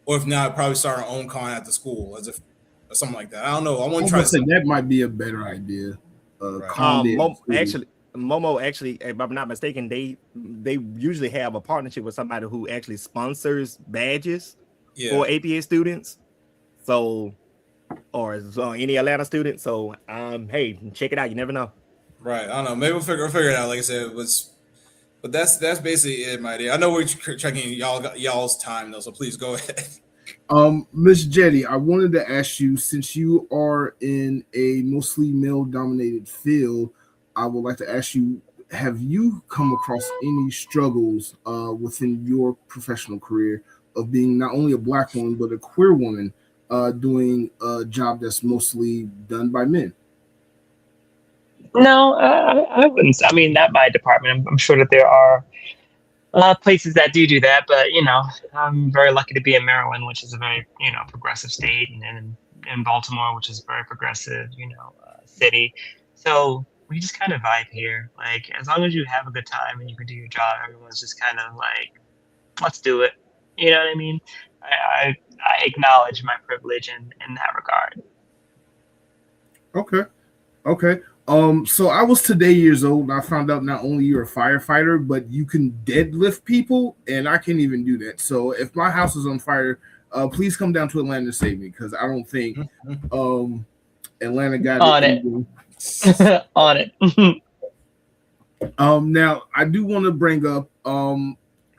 Or if not, probably start our own con at the school or something like that. I don't know. I want to try something. That might be a better idea. Momo actually, if I'm not mistaken, they usually have a partnership with somebody who actually sponsors badges for APA students. So, or any Atlanta student. So, hey, check it out. You never know. Right. I don't know. Maybe we'll figure it out. Like I said, but that's basically it, my dear. I know we're checking y'all's time though, so please go ahead. Miss Jetti, I wanted to ask you, since you are in a mostly male-dominated field, I would like to ask you, have you come across any struggles within your professional career of being not only a Black woman, but a queer woman doing a job that's mostly done by men? No, I wouldn't. I mean, not my department. I'm sure that there are places that do that, but I'm very lucky to be in Maryland, which is a very progressive state, and in Baltimore, which is a very progressive city. So we just kind of vibe here. Like, as long as you have a good time and you can do your job, everyone's just kind of like, let's do it. You know what I mean? I acknowledge my privilege in that regard. Okay. So I was today years old, and I found out not only you're a firefighter, but you can deadlift people, and I can't even do that. So if my house is on fire, please come down to Atlanta to save me, because I don't think Atlanta got on it. On it. Now I do want to bring up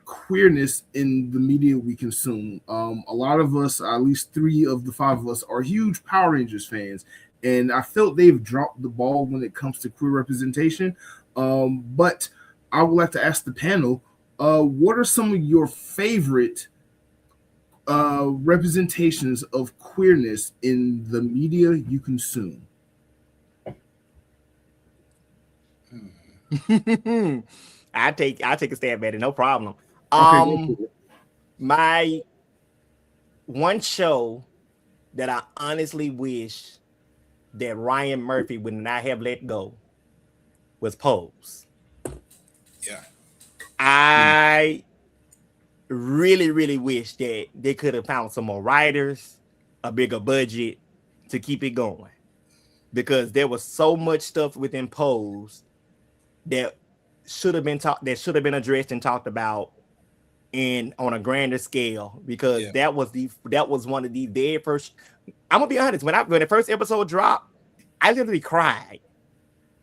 queerness in the media we consume. A lot of us, at least 3 of the 5 of us, are huge Power Rangers fans. And I felt they've dropped the ball when it comes to queer representation. But I would like to ask the panel, what are some of your favorite representations of queerness in the media you consume? I'll take a stab at it, no problem. Okay, my one show that I honestly wish that Ryan Murphy would not have let go was Pose. Yeah. I really, really wish that they could have found some more writers a bigger budget to keep it going, because there was so much stuff within Pose that should have been addressed and talked about in on a grander scale, because that was one of the very first. I'm gonna be honest, when the first episode dropped, I literally cried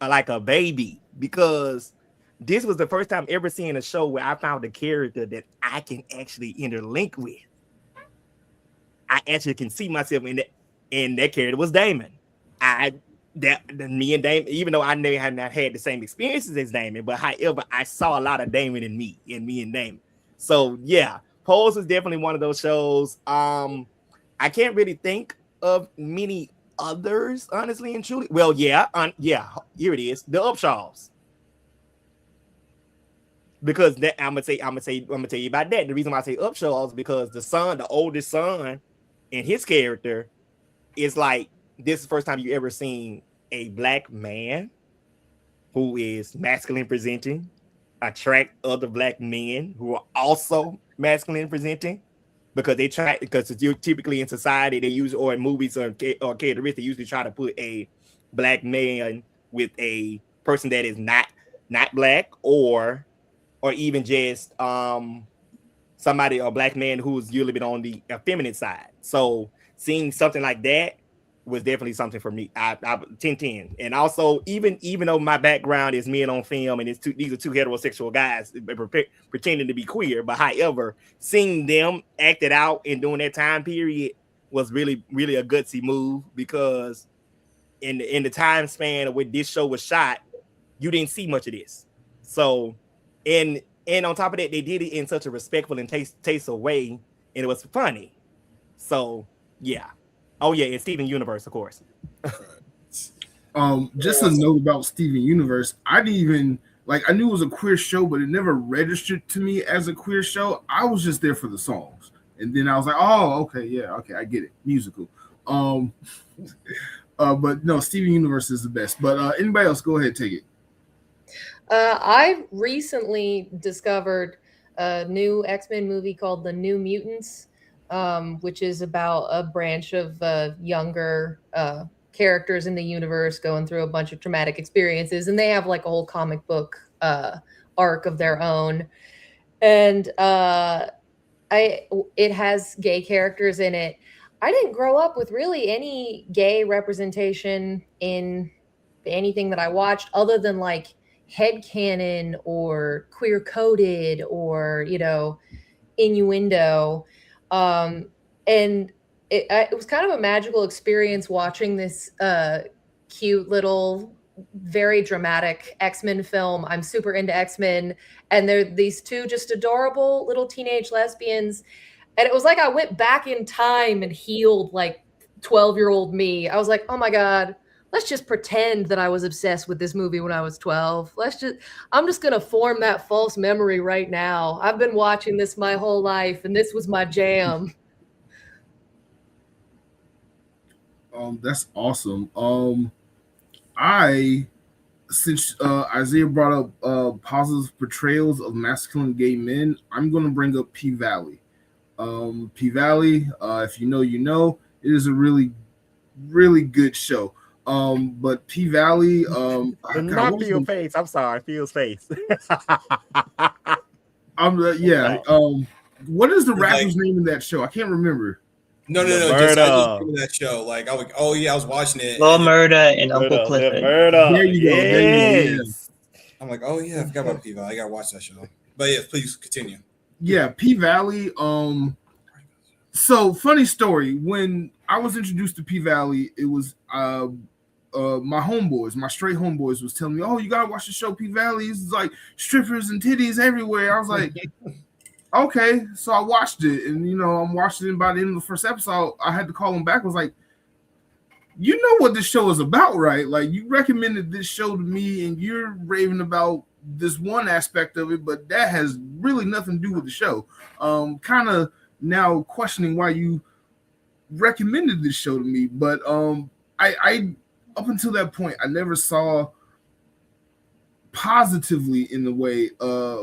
like a baby, because this was the first time ever seeing a show where I found a character that I can actually interlink with. I actually can see myself in that, and that character was Damon. Me and Damon, even though I never had not had the same experiences as Damon, but however, I saw a lot of Damon in me and Damon. So yeah, Pose is definitely one of those shows. I can't really think of many others, honestly and truly. Well, yeah, here it is, the Upshaws. Because that I'm gonna tell you about that. The reason why I say Upshaws is because the oldest son, and his character is like, this is the first time you ever seen a black man who is masculine presenting attract other black men who are also masculine presenting, because you're typically in society they use, or in movies or characteristics, they usually try to put a black man with a person that is not black, or even just somebody, a black man who's usually been on the feminine side. So seeing something like that was definitely something for me. I 10-10. And also, even though my background is men on film, and these are two heterosexual guys pretending to be queer, but however, seeing them acted out and during that time period was really, really a gutsy move, because in the time span of when this show was shot, you didn't see much of this. So, and on top of that, they did it in such a respectful and tasteful way, and it was funny. So yeah. Oh yeah, and Steven Universe, of course. Just a note about Steven Universe. I didn't even I knew it was a queer show, but it never registered to me as a queer show. I was just there for the songs, and then I was like, oh, okay, I get it, musical. But no, Steven Universe is the best. But anybody else, go ahead, take it. I recently discovered a new X-Men movie called The New Mutants, which is about a branch of younger characters in the universe going through a bunch of traumatic experiences, and they have like a whole comic book arc of their own. And it has gay characters in it. I didn't grow up with really any gay representation in anything that I watched, other than like headcanon or queer coded or innuendo, and it was kind of a magical experience watching this cute little very dramatic X-Men film. I'm super into X-Men, and they're these two just adorable little teenage lesbians, and it was like I went back in time and healed like 12-year-old me. I was like, oh my god, let's just pretend that I was obsessed with this movie when I was 12. I'm just going to form that false memory right now. I've been watching this my whole life, and this was my jam. That's awesome. Since Isiah brought up positive portrayals of masculine gay men, I'm going to bring up P-Valley. P-Valley, if you know, it is a really, really good show. But P-Valley, not Phil's face. I'm sorry, Phil's face. What is the rapper's name in that show? I can't remember. No. Just that show. Like, I was watching it. Lil Murda and Uncle Clifford. There you go. Yes. I'm like, oh yeah, I forgot about P-Valley. I gotta watch that show. But yeah, please continue. Yeah, P-Valley. So funny story. When I was introduced to P-Valley, it was my homeboys, my straight homeboys, was telling me, "Oh, you gotta watch the show P-Valley. It's like strippers and titties everywhere." I was like, "Okay." So I watched it, and I'm watching it. By the end of the first episode, I had to call him back. I was like, "You know what this show is about, right? Like, you recommended this show to me, and you're raving about this one aspect of it, but that has really nothing to do with the show." Kind of now questioning why you recommended this show to me, but I up until that point, I never saw positively in the way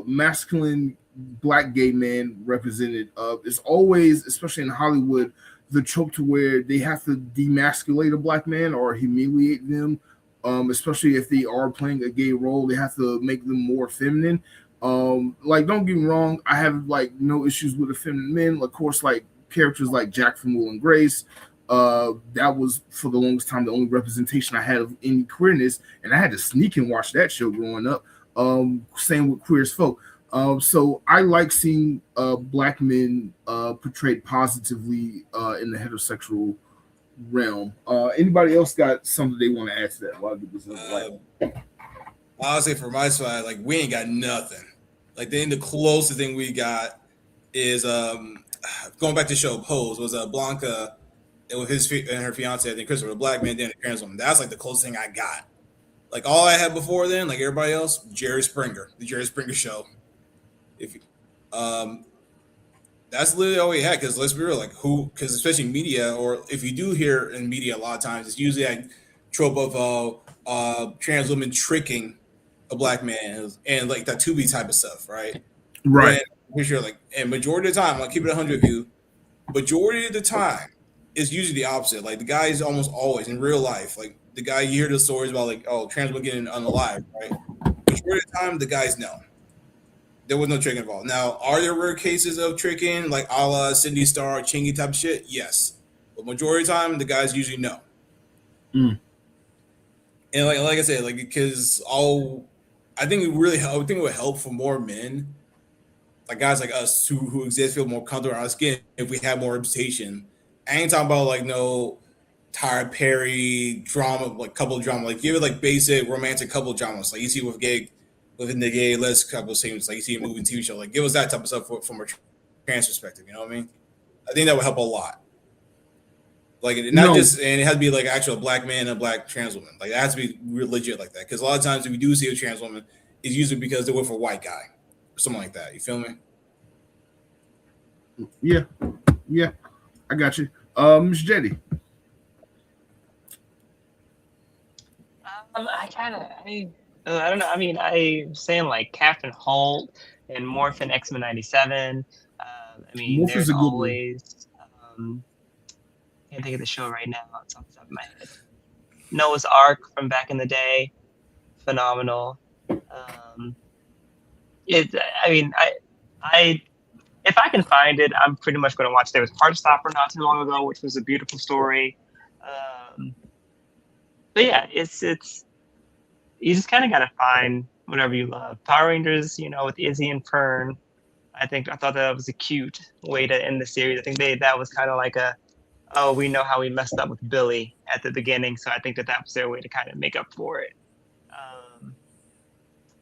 masculine black gay man represented. It's always, especially in Hollywood, the trope to where they have to demasculate a black man or humiliate them, especially if they are playing a gay role. They have to make them more feminine. Like, don't get me wrong, I have like no issues with the feminine men. Of course, like characters like Jack from Will and Grace, that was for the longest time the only representation I had of any queerness, and I had to sneak and watch that show growing up. Same with Queer as Folk. So I like seeing black men portrayed positively in the heterosexual realm. Anybody else got something they want to add to that? While I get this honestly, for my side, like we ain't got nothing. Like the closest thing we got is going back to the show Pose was Blanca with his and her fiance, I think Christopher, a black man, then a trans woman. That's like the closest thing I got. Like all I had before then, like everybody else, Jerry Springer, the Jerry Springer show. If that's literally all we had, because let's be real, like because especially media, or if you do hear in media a lot of times, it's usually like trope of trans women tricking a black man and like that Tubi type of stuff, right? Right. For sure, like, and majority of the time, I'll keep it 100 with you. Majority of the time, it's usually the opposite. Like the guy is almost always in real life, like the guy you hear the stories about, like trans women getting unalive, right? Majority of the time, the guys know. There was no tricking involved. Now, are there rare cases of tricking, like a la Cindy Star, Chingy type of shit? Yes. But majority of the time, the guys usually know. Mm. And like I said, like because I think it would help for more men, like guys like us who exist, feel more comfortable on our skin if we have more representation. I ain't talking about like no Tyra Perry drama, like couple drama. Like give it like basic romantic couple dramas, like you see within the gay les couple scenes, like you see in movie and TV show. Like give us that type of stuff from a trans perspective. You know what I mean? I think that would help a lot. Like not just, and it has to be like actual black man and a black trans woman. Like it has to be real legit like that. Because a lot of times if we do see a trans woman, it's usually because they're with a white guy or something like that. You feel me? Yeah, I got you. Ms. Jetti. I don't know. I mean, I'm saying like Captain Holt and Morphin X-Men 97. I mean, Morphin's there's a good always. Can't think of the show right now. It's off the top of my head. Noah's Ark from back in the day, phenomenal. If I can find it, I'm pretty much going to watch. There was Heartstopper not too long ago, which was a beautiful story. But yeah, it's you just kind of got to find whatever you love. Power Rangers, with Izzy and Fern. I thought that was a cute way to end the series. I think that was kind of like we know how we messed up with Billy at the beginning, so I think that was their way to kind of make up for it.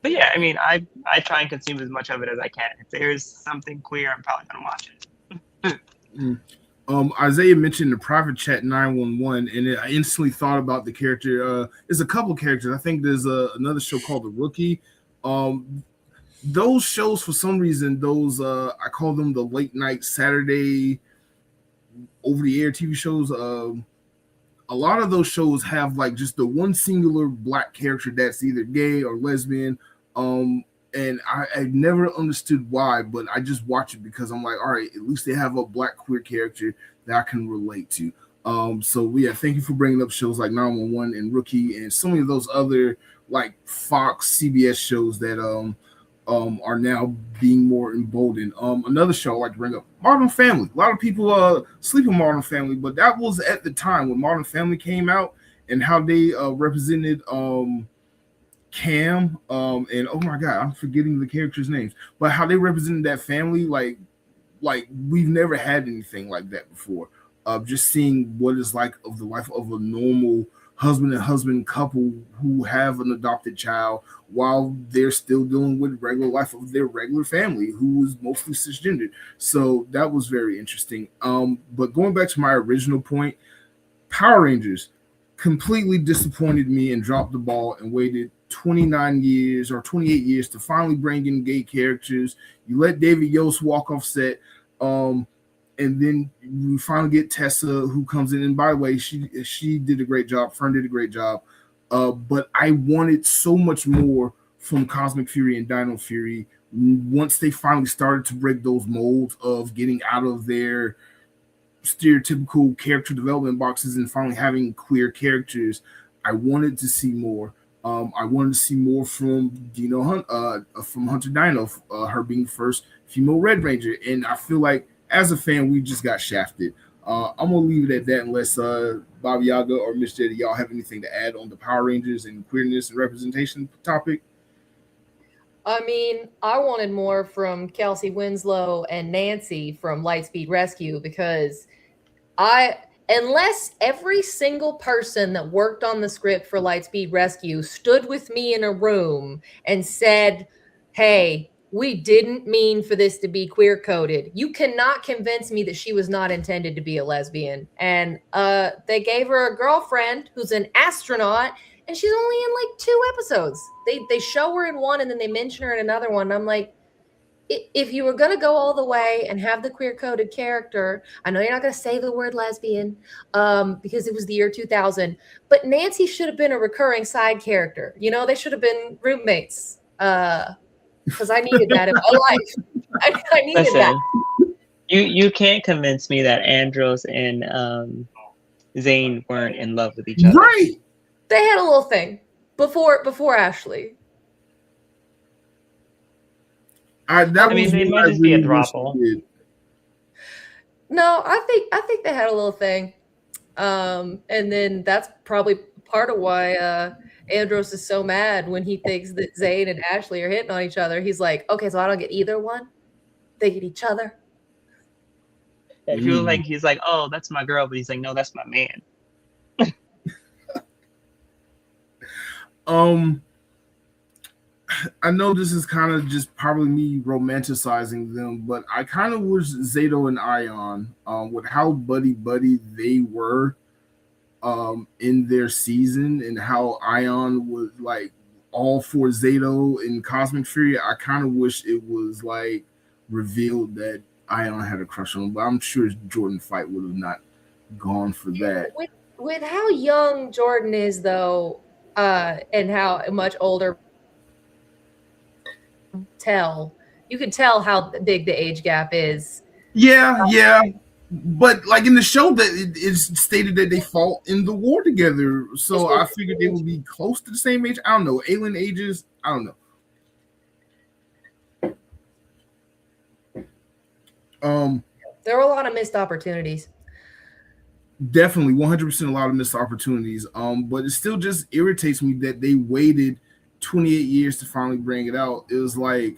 But yeah, I mean, I try and consume as much of it as I can. If there's something queer, I'm probably gonna watch it. Isiah mentioned the Private Chat 911, and I instantly thought about the character. There's a couple characters. I think there's another show called The Rookie. Those shows, for some reason, I call them the late night Saturday over-the-air TV shows. A lot of those shows have like just the one singular black character that's either gay or lesbian. And I never understood why, but I just watch it because I'm like, all right, at least they have a black queer character that I can relate to. So yeah, thank you for bringing up shows like 911 and Rookie and so many of those other like Fox, CBS shows that are now being more emboldened. Another show I like to bring up, Modern Family. A lot of people sleep on Modern Family, but that was at the time when Modern Family came out and how they represented Cam and oh my god, I'm forgetting the characters' names, but how they represented that family, like we've never had anything like that before. Just seeing what it's like of the life of a normal husband couple who have an adopted child while they're still dealing with regular life of their regular family who is mostly cisgendered. So that was very interesting. But going back to my original point, Power Rangers completely disappointed me and dropped the ball and waited 29 years or 28 years to finally bring in gay characters. You let David Yost walk off set, and then we finally get Tessa, who comes in. And by the way, she did a great job. Fern did a great job. But I wanted so much more from Cosmic Fury and Dino Fury once they finally started to break those molds of getting out of their stereotypical character development boxes and finally having queer characters. I wanted to see more. I wanted to see more from Dino Hunt, from Hunter Dino, her being first female Red Ranger, and I feel like as a fan we just got shafted. I'm gonna leave it at that unless Babayagaha or Miss Jetti, y'all have anything to add on the Power Rangers and queerness and representation topic. I mean, I wanted more from Kelsey Winslow and Nancy from Lightspeed Rescue because unless every single person that worked on the script for Lightspeed Rescue stood with me in a room and said, hey, we didn't mean for this to be queer coded. You cannot convince me that she was not intended to be a lesbian. And they gave her a girlfriend who's an astronaut, and she's only in like 2 episodes. They show her in one and then they mention her in another one. And I'm like, if you were going to go all the way and have the queer coded character, I know you're not going to say the word lesbian because it was the year 2000, but Nancy should have been a recurring side character. You know, they should have been roommates because I needed that in my life. I needed that. You can't convince me that Andros and Zane weren't in love with each other. Right. They had a little thing before Ashley. They might just be a throuple. No, I think they had a little thing, and then that's probably part of why Andros is so mad when he thinks that Zane and Ashley are hitting on each other. He's like, okay, so I don't get either one; they get each other. If you like, he's like, oh, that's my girl, but he's like, no, that's my man. I know this is kind of just probably me romanticizing them, but I kind of wish Zato and Ion, with how buddy they were in their season and how Ion was like all for Zato in Cosmic Fury, I kind of wish it was like revealed that Ion had a crush on him, but I'm sure Jordan Fight would have not gone for that. With how young Jordan is though, and how much older, you can tell how big the age gap is. Yeah, but like in the show that it's stated that they fought in the war together, so I figured they would be close to the same age. I don't know, alien ages, I don't know. There were a lot of missed opportunities. Definitely 100% a lot of missed opportunities. But it still just irritates me that they waited 28 years to finally bring it out. It was like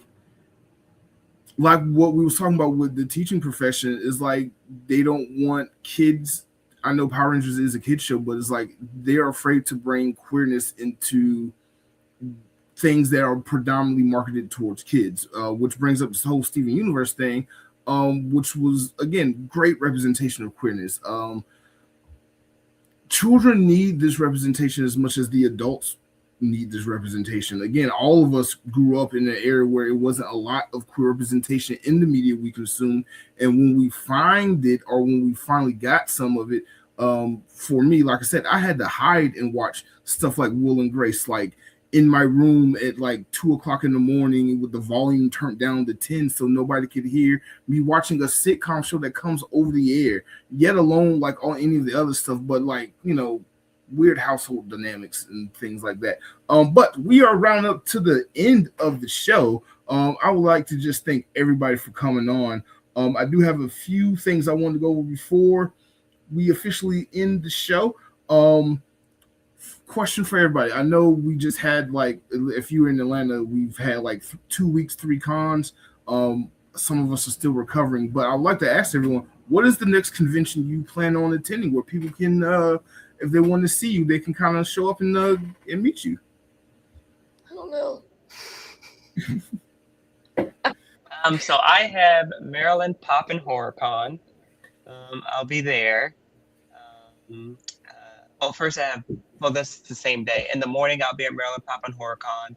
what we was talking about with the teaching profession is like they don't want kids. I know Power Rangers is a kid show, but it's like they're afraid to bring queerness into things that are predominantly marketed towards kids, which brings up this whole Steven Universe thing, which was again great representation of queerness. Children need this representation as much as the adults need this representation. Again, all of us grew up in an era where it wasn't a lot of queer representation in the media we consume, and when we find it or when we finally got some of it, for me, like I said, I had to hide and watch stuff like Will and Grace, like in my room at like 2:00 in the morning with the volume turned down to 10 so nobody could hear me watching a sitcom show that comes over the air, yet alone like on any of the other stuff, but like, you know, weird household dynamics and things like that. But we are rounding up to the end of the show. I would like to just thank everybody for coming on. I do have a few things I wanted to go over before we officially end the show. Question for everybody. I know we just had like, if you're in Atlanta, we've had like 2 weeks, 3 cons. Some of us are still recovering, but I'd like to ask everyone, what is the next convention you plan on attending where people can, if they want to see you, they can kind of show up and meet you? I don't know. So I have Maryland Poppin' Horror Con. I'll be there. First I have, that's the same day. In the morning, I'll be at Maryland Poppin' Horror Con.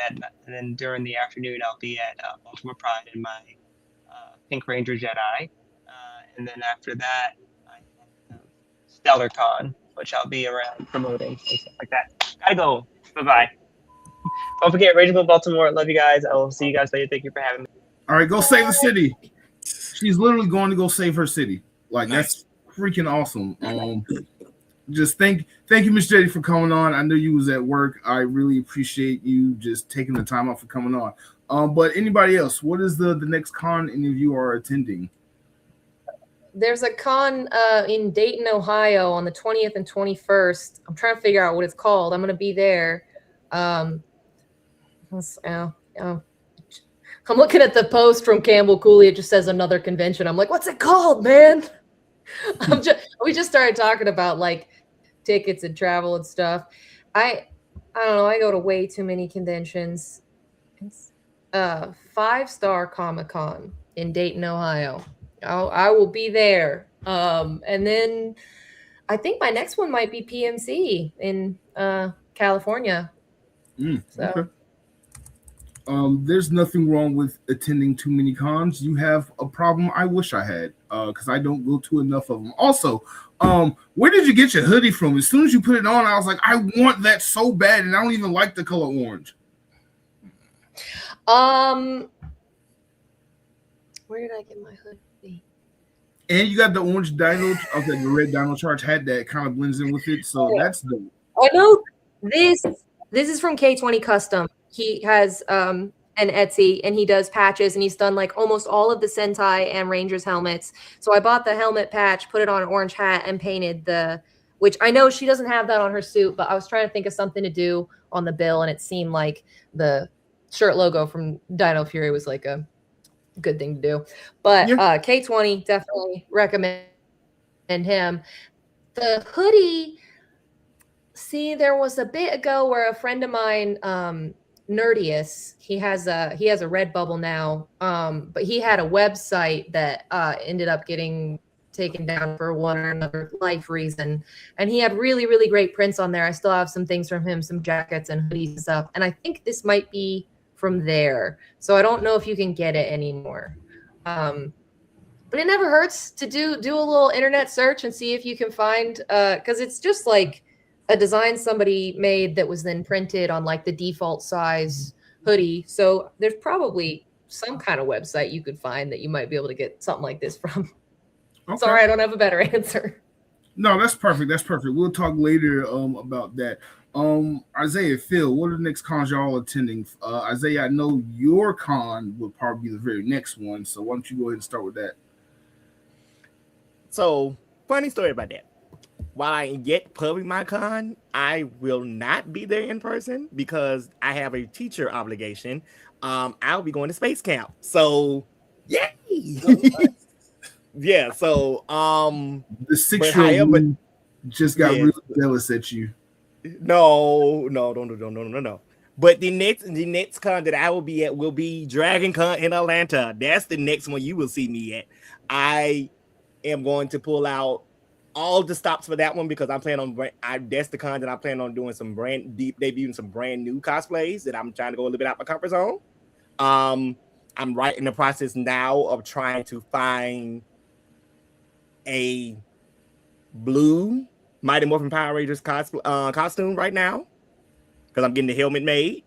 And then during the afternoon, I'll be at Baltimore Pride in my Pink Ranger Jedi. And then after that, I have Stellar Con, which I'll be around promoting and stuff like that. Gotta go. Bye-bye. Don't forget, Raging Blue Baltimore. Love you guys. I will see you guys later. Thank you for having me. All right, go save the city. She's literally going to go save her city. Like, nice. freaking awesome. Just thank you, Miss Jetti, for coming on. I know you was at work. I really appreciate you just taking the time out for coming on. But anybody else, what is the next con any of you are attending? There's a con in Dayton, Ohio on the 20th and 21st. I'm trying to figure out what it's called. I'm going to be there. I'm looking at the post from Campbell Cooley. It just says another convention. I'm like, what's it called, man? We just started talking about like tickets and travel and stuff. I don't know. I go to way too many conventions. It's 5-Star Comic-Con in Dayton, Ohio. I will be there. And then I think my next one might be PMC in California. Okay. There's nothing wrong with attending too many cons. You have a problem I wish I had because I don't go to enough of them. Also, where did you get your hoodie from? As soon as you put it on, I was like, I want that so bad, and I don't even like the color orange. Where did I get my hoodie? And you got the orange dino. Okay, the red dino charge had that. Kind of blends in with it, so that's dope. I know this is from K20 Custom. He has an Etsy, and he does patches, and he's done like almost all of the Sentai and Rangers helmets. So I bought the helmet patch, put it on an orange hat, and painted which I know she doesn't have that on her suit, but I was trying to think of something to do on the bill, and it seemed like the shirt logo from Dino Fury was like a good thing to do. But K20, definitely recommend him. The hoodie, see, there was a bit ago where a friend of mine, Nerdius, he has a Redbubble now, but he had a website that ended up getting taken down for one or another life reason, and he had really, really great prints on there. I still have some things from him, some jackets and hoodies and stuff, and I think this might be from there, so I don't know if you can get it anymore, but it never hurts to do a little internet search and see if you can find, because it's just like a design somebody made that was then printed on like the default size hoodie. So there's probably some kind of website you could find that you might be able to get something like this from. Okay. Sorry, I don't have a better answer. No, that's perfect. That's perfect. We'll talk later about that. Isiah, Phil, what are the next cons y'all attending? Isiah, I know your con will probably be the very next one. So why don't you go ahead and start with that? So, funny story about that. While I get public my con, I will not be there in person because I have a teacher obligation. I'll be going to space camp. So, yay! Yeah. So, the 6-year-old just got really jealous at you. No. But the next con that I will be at will be Dragon Con in Atlanta. That's the next one you will see me at. I am going to pull out all the stops for that one because I'm planning on that's the con that I'm planning on doing some debuting some brand new cosplays that I'm trying to go a little bit out my comfort zone. I'm right in the process now of trying to find a blue Mighty Morphin Power Rangers costume right now because I'm getting the helmet made.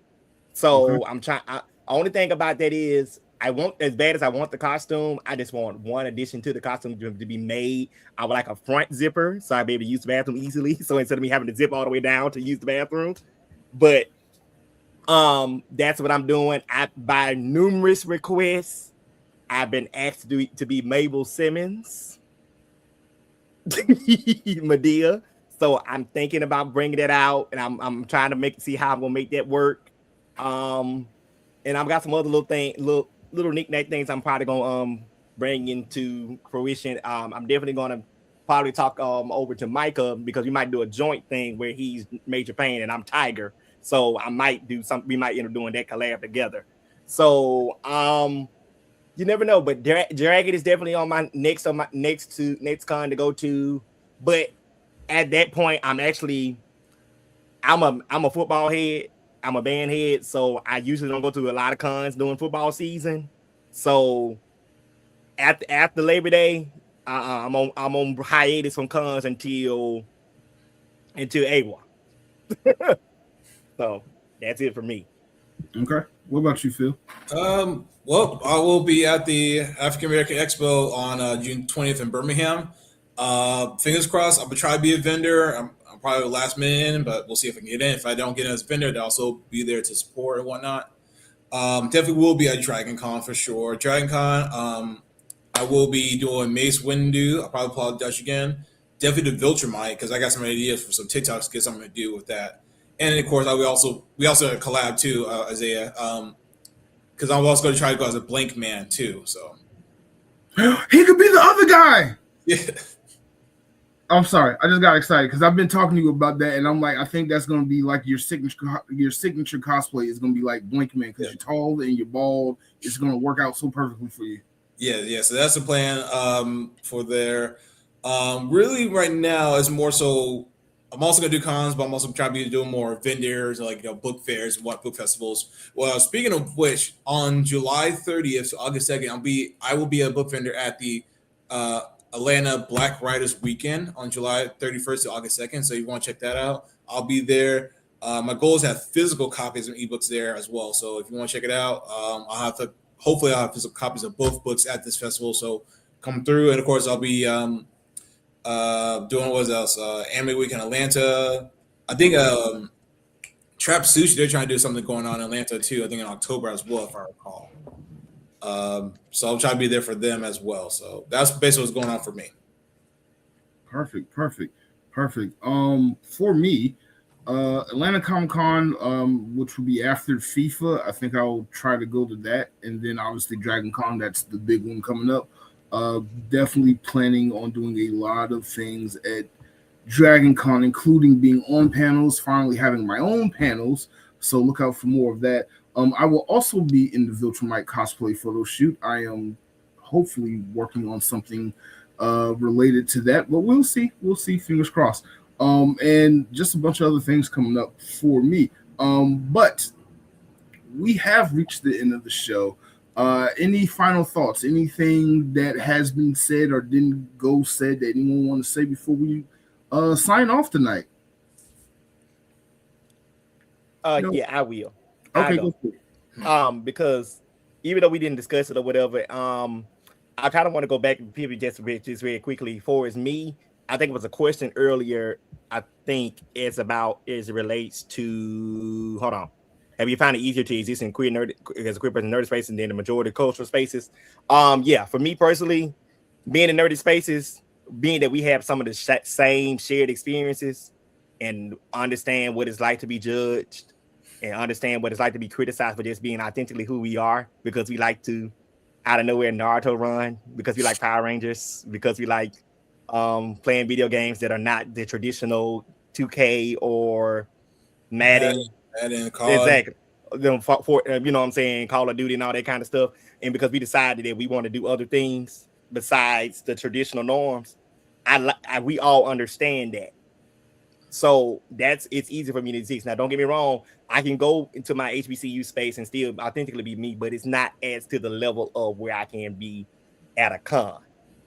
So I'm trying. Only thing about that is I want, as bad as I want the costume, I just want one addition to the costume to be made. I would like a front zipper so I'd be able to use the bathroom easily. So instead of me having to zip all the way down to use the bathroom, but that's what I'm doing. By numerous requests, I've been asked to be Mabel Simmons, Medea. So I'm thinking about bringing that out, and I'm trying to see how I'm gonna make that work. And I've got some other little knick-knack things I'm probably gonna bring into fruition. I'm definitely gonna probably talk over to Micah because we might do a joint thing where he's Major Pain and I'm Tiger. So I might do something. We might end up doing that collab together. So you never know. But Dragon is definitely on my next con to go to. But at that point, I'm a football head. I'm a band head, so I usually don't go to a lot of cons during football season. So after Labor Day, I'm on hiatus from cons until AWA. So that's it for me. Okay. What about you, Phil? Well, I will be at the African American Expo on June 20th in Birmingham. Fingers crossed. I'm gonna try to be a vendor. I'm probably last minute in, but we'll see if I can get in. If I don't get in as a vendor, I'll also be there to support and whatnot. Definitely will be at Dragon Con for sure. Dragon Con, I will be doing Mace Windu. I'll probably pull out Dutch again. Definitely the Viltrumite because I got some ideas for some TikToks. Get something to do with that. And of course, we also had a collab too, Isiah. Because I'm also going to try to go as a blank man too. So he could be the other guy. yeah. I'm sorry, I just got excited because I've been talking to you about that, and I'm like, I think that's going to be like your signature cosplay is going to be like Blink Man because you're tall and you're bald. It's going to work out so perfectly for you. Yeah. So that's the plan for there. Really, right now is more so. I'm also gonna do cons, but I'm also trying to be doing more vendors, like book fairs and book festivals. Well, speaking of which, on July 30th to August 2nd, I will be a book vendor at the Atlanta Black Writers Weekend on July 31st to August 2nd. So you want to check that out? I'll be there. My goal is to have physical copies of ebooks there as well. So if you want to check it out, hopefully I'll have physical copies of both books at this festival. So come through, and of course I'll be doing what else? Anime Week in Atlanta. I think Trap Sushi, they're trying to do something going on in Atlanta too. I think in October as well, if I recall. So I'll try to be there for them as well. So that's basically what's going on for me. Perfect. For me, Atlanta Comic Con, which will be after FIFA, I think I'll try to go to that, and then obviously Dragon Con, that's the big one coming up. Definitely planning on doing a lot of things at Dragon Con, including being on panels, finally having my own panels. So look out for more of that. I will also be in the Viltrumite cosplay photo shoot. I am hopefully working on something related to that, but we'll see. Fingers crossed. And just a bunch of other things coming up for me. But we have reached the end of the show. Any final thoughts? Anything that has been said or didn't go said that anyone want to say before we sign off tonight? No. Yeah, I will. Okay, go for it. Because even though we didn't discuss it or whatever, I kind of want to go back and people just very quickly. For as me, I think it was a question earlier. I think it's about as it relates to. Hold on. Have you found it easier to exist in queer person nerd spaces than the majority of cultural spaces? Yeah, for me personally, being in nerdy spaces, being that we have some of the same shared experiences and understand what it's like to be judged and understand what it's like to be criticized for just being authentically who we are, because we like to out of nowhere Naruto run, because we like Power Rangers, because we like playing video games that are not the traditional 2K or Madden. Exactly. You know what I'm saying? Call of Duty and all that kind of stuff. And because we decided that we want to do other things besides the traditional norms, we all understand that. So it's easy for me to exist. Now, don't get me wrong. I can go into my HBCU space and still authentically be me, but it's not as to the level of where I can be at a con.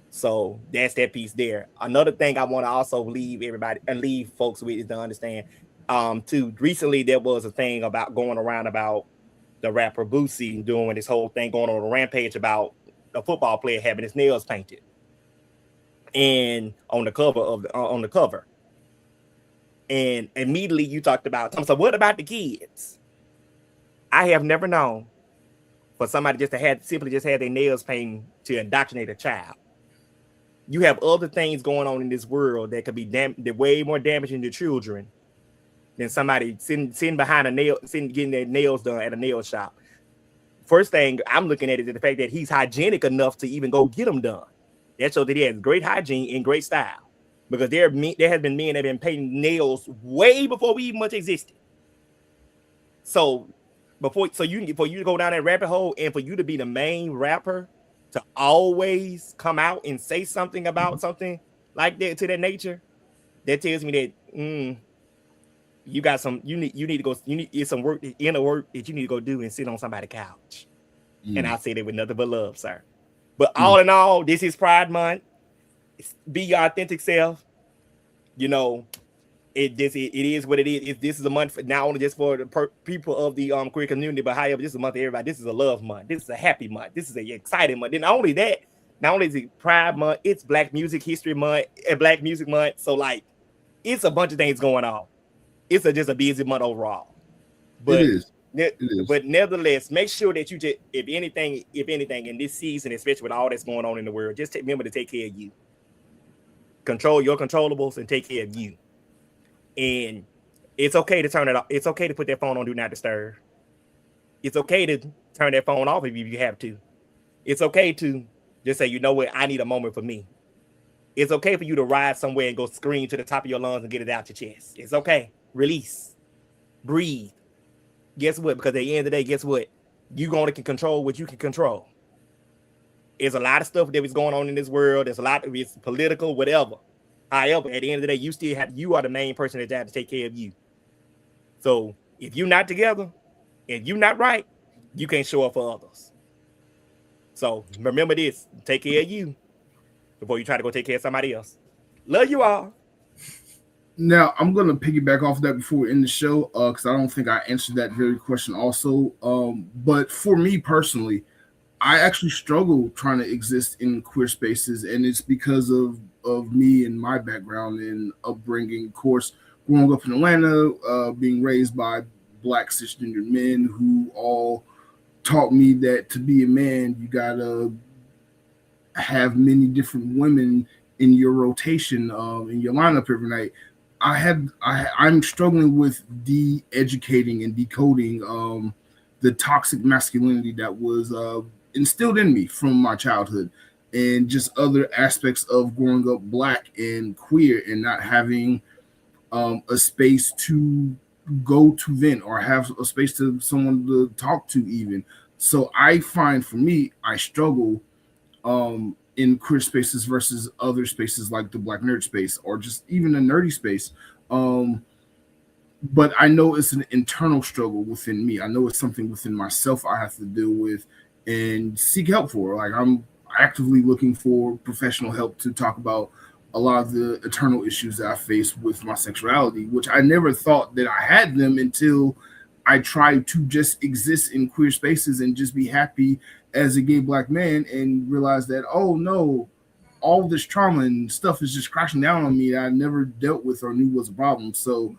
So that's that piece there. Another thing I want to also leave folks with is to understand. Too recently there was a thing about going around about the rapper Boosie doing this whole thing going on a rampage about a football player having his nails painted and on the cover. And immediately you talked about, so what about the kids? I have never known for somebody just to simply have their nails painted to indoctrinate a child. You have other things going on in this world that could be way more damaging to children than somebody sitting behind getting their nails done at a nail shop. First thing I'm looking at is the fact that he's hygienic enough to even go get them done. That shows that he has great hygiene and great style. Because there have been men that have been painting nails way before we even much existed. So for you to go down that rabbit hole and for you to be the main rapper to always come out and say something about something like that to that nature, that tells me that you got some it's some work, inner work that you need to go do and sit on somebody's couch. And I say that with nothing but love, sir. But all in all, this is Pride Month. Be your authentic self. You know, it is what it is. This is a month not only just for the people of the queer community, but however, this is a month for everybody. This is a love month. This is a happy month. This is an exciting month. And not only that, not only is it Pride Month, it's Black Music History Month and Black Music Month. So like, it's a bunch of things going on. It's just a busy month overall. But It is. But nevertheless, make sure that you just, if anything in this season, especially with all that's going on in the world, just remember to take care of you. Control your controllables and take care of you. And it's okay to turn it off. It's okay to put that phone on Do Not Disturb. It's okay to turn that phone off if you have to. It's okay to just say, you know what, I need a moment for me. It's okay for you to ride somewhere and go scream to the top of your lungs and get it out your chest. It's okay. Release. Breathe. Guess what? Because at the end of the day, guess what? You only can control what you can control. There's a lot of stuff that is going on in this world. There's a lot of it's political, whatever. However, at the end of the day, you are the main person that has to take care of you. So if you're not together and you're not right, you can't show up for others. So remember this: take care of you before you try to go take care of somebody else. Love you all. Now, I'm going to piggyback off that before we end the show because I don't think I answered that very question also. But for me personally, I actually struggle trying to exist in queer spaces, and it's because of me and my background and upbringing. Of course, growing up in Atlanta, being raised by Black cisgender men who all taught me that to be a man, you got to have many different women in your rotation, in your lineup every night. I'm struggling with de-educating and decoding the toxic masculinity that was instilled in me from my childhood and just other aspects of growing up Black and queer and not having a space to go to vent or have a space to someone to talk to even. So I find for me, I struggle in queer spaces versus other spaces like the Black nerd space or just even a nerdy space. But I know it's an internal struggle within me. I know it's something within myself I have to deal with and seek help for. Like I'm actively looking for professional help to talk about a lot of the eternal issues that I face with my sexuality, which I never thought that I had them until I tried to just exist in queer spaces and just be happy as a gay Black man and realize that, oh no, all this trauma and stuff is just crashing down on me that I never dealt with or knew was a problem. So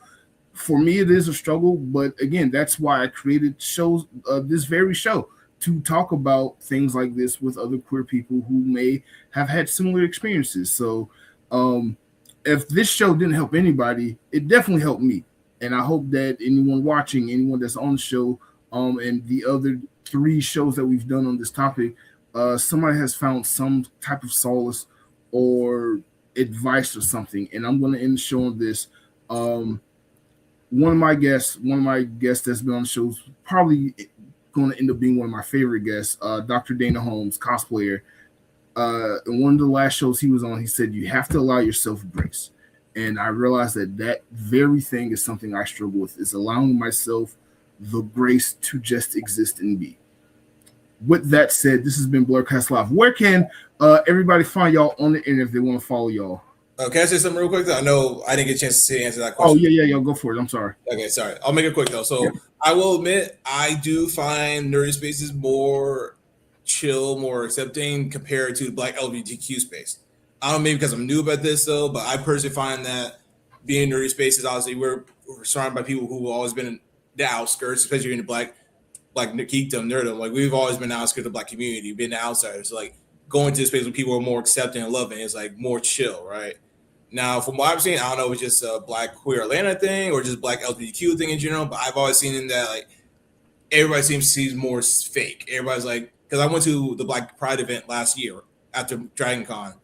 for me, it is a struggle. But again, that's why I created shows, this very show, to talk about things like this with other queer people who may have had similar experiences. So if this show didn't help anybody, it definitely helped me. And I hope that anyone watching, anyone that's on the show, and the other 3 shows that we've done on this topic, somebody has found some type of solace or advice or something. And I'm going to end the show on this. One of my guests that's been on the show is probably going to end up being one of my favorite guests, Dr. Dana Holmes, cosplayer. In one of the last shows he was on, he said, you have to allow yourself grace. And I realized that very thing is something I struggle with, is allowing myself the grace to just exist and be. With that said, this has been Blerdkast Live. Where can everybody find y'all on the internet if they want to follow y'all? Can I say something real quick? I know I didn't get a chance to answer that question. Oh, yeah. Go for it. I'm sorry. Okay, sorry. I'll make it quick, though. So I will admit, I do find nerdy spaces more chill, more accepting compared to the Black LGBTQ space. I don't know, maybe because I'm new about this, though, but I personally find that being in nerdy spaces, obviously, we're surrounded by people who have always been in the outskirts, especially in the Black geekdom, nerdom. Like, we've always been the outskirts of the Black community, been the outsiders. So, like, going to a space where people are more accepting and loving is, like, more chill, right? Now, from what I've seen, I don't know if it's just a Black queer Atlanta thing or just Black LGBTQ thing in general, but I've always seen in that, like, everybody seems to see more fake. Everybody's like, because I went to the Black Pride event last year after Dragon Con.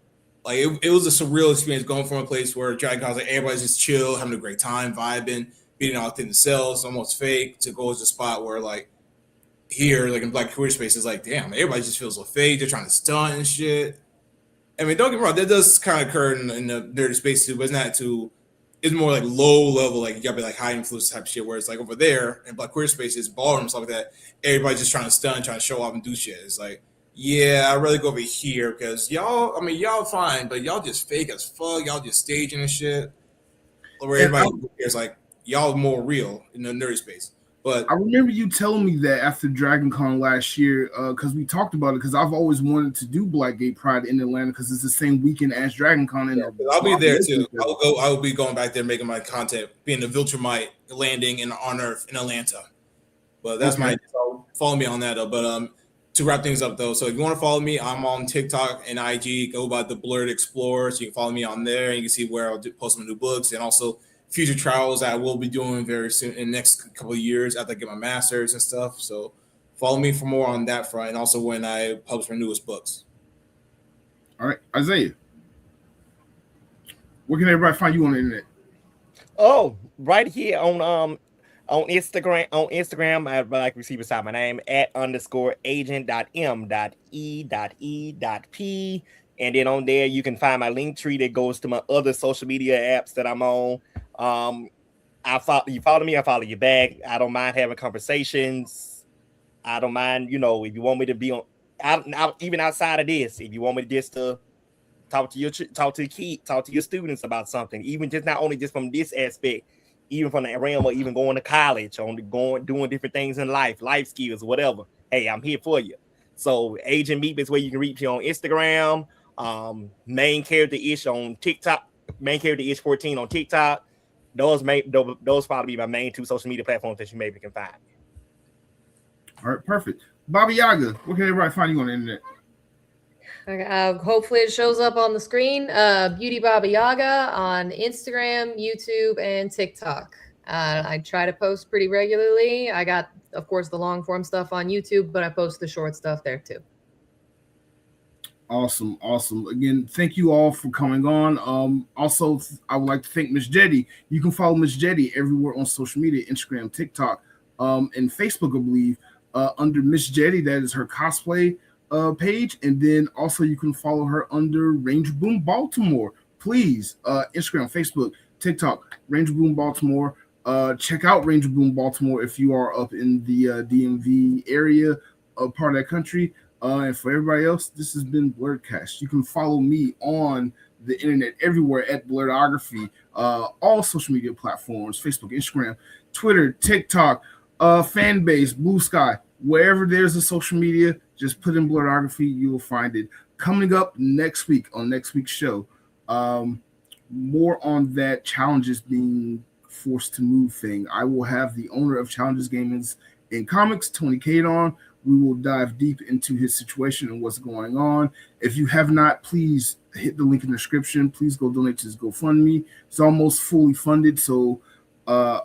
Like, it was a surreal experience going from a place where Dragon Con was like, everybody's just chill, having a great time, vibing, being out in themselves, almost fake, to go to a spot where, like, here, like in Black queer space, is like, damn, everybody just feels so fake. They're trying to stunt and shit. I mean, don't get me wrong, that does kind of occur in the nerdy space too, but it's more like low level, like you gotta be like high influence type of shit, where it's like over there in Black queer spaces, ballrooms, stuff like that, everybody's just trying to stunt, trying to show off and do shit. It's like, yeah, I'd rather go over here because y'all fine, but y'all just fake as fuck. Y'all just staging and shit. Where everybody is like, y'all more real in the nerdy space. But I remember you telling me that after Dragon Con last year, because we talked about it. Because I've always wanted to do Black Gay Pride in Atlanta because it's the same weekend as Dragon Con. And I'll be there too. I will be going back there making my content, being the Viltrumite landing on Earth in Atlanta. But that's my follow me on that though. But to wrap things up though, so if you want to follow me, I'm on TikTok and IG. Go by the Blerd Explorer, so you can follow me on there. And you can see where I'll post some new books and also future trials that I will be doing very soon in the next couple of years after I get my master's and stuff. So follow me for more on that front, and also when I publish my newest books. All right, Isiah, where can everybody find you on the internet? Oh, right here on Instagram. On Instagram, I like receive beside my name @agent.m.e.e.p. And then on there, you can find my link tree that goes to my other social media apps that I'm on. You follow me, I follow you back. I don't mind having conversations. I don't mind, if you want me to be on, even outside of this, if you want me to just to talk to your students about something, even just not only just from this aspect, even from the realm of even going to college, doing different things in life skills, whatever. Hey, I'm here for you. So Agent Meep is where you can reach me on Instagram. Main character ish on TikTok. Main character ish 14 on TikTok. Those probably be my main two social media platforms that you maybe can find. All right, perfect. Babayagaha, where can everybody find you on the internet? Hopefully it shows up on the screen. Beauty Babayagaha on Instagram, YouTube, and TikTok. I try to post pretty regularly. I got, of course, the long form stuff on YouTube, but I post the short stuff there too. Awesome. Again, thank you all for coming on. Also, I would like to thank Miss Jetti. You can follow Miss Jetti everywhere on social media, Instagram, TikTok, and Facebook, I believe, under Miss Jetti. That is her cosplay page. And then also you can follow her under Ranger Boom Baltimore. Please, Instagram, Facebook, TikTok, Ranger Boom Baltimore. Check out Ranger Boom Baltimore if you are up in the DMV area, part of that country. And for everybody else, this has been Blerdkast. You can follow me on the internet everywhere at Blerdography, all social media platforms, Facebook, Instagram, Twitter, TikTok, Fanbase, Blue Sky, wherever there's a social media, just put in Blerdography, you will find it. Coming up next week on next week's show, more on that challenges being forced to move thing. I will have the owner of Challenges Gaming in Comics, Tony Cade, on. We will dive deep into his situation and what's going on. If you have not, please hit the link in the description. Please go donate to his GoFundMe. It's almost fully funded, so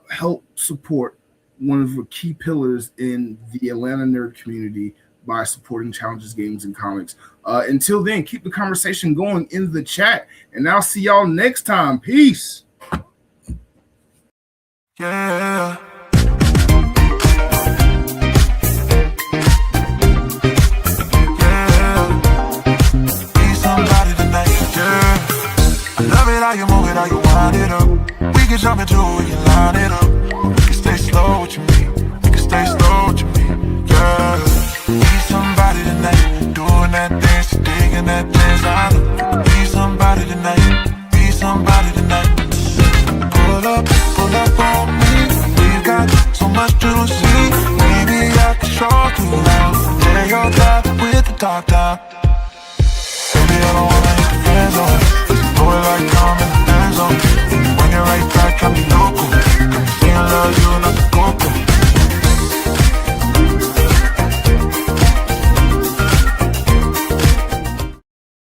help support one of the key pillars in the Atlanta nerd community by supporting Challenges Games and Comics. Until then, keep the conversation going in the chat, and I'll see y'all next time. Peace. Yeah. How you move it, how you wind it up. We can jump into it, we can line it up. We can stay slow with you, me. We can stay slow with you, me. Yeah. Need somebody tonight, doing that dance, digging that dance. I know. Need somebody tonight, be somebody tonight. Pull up on me. We've got so much to see. Maybe I can show you now. Lay your top with the top down.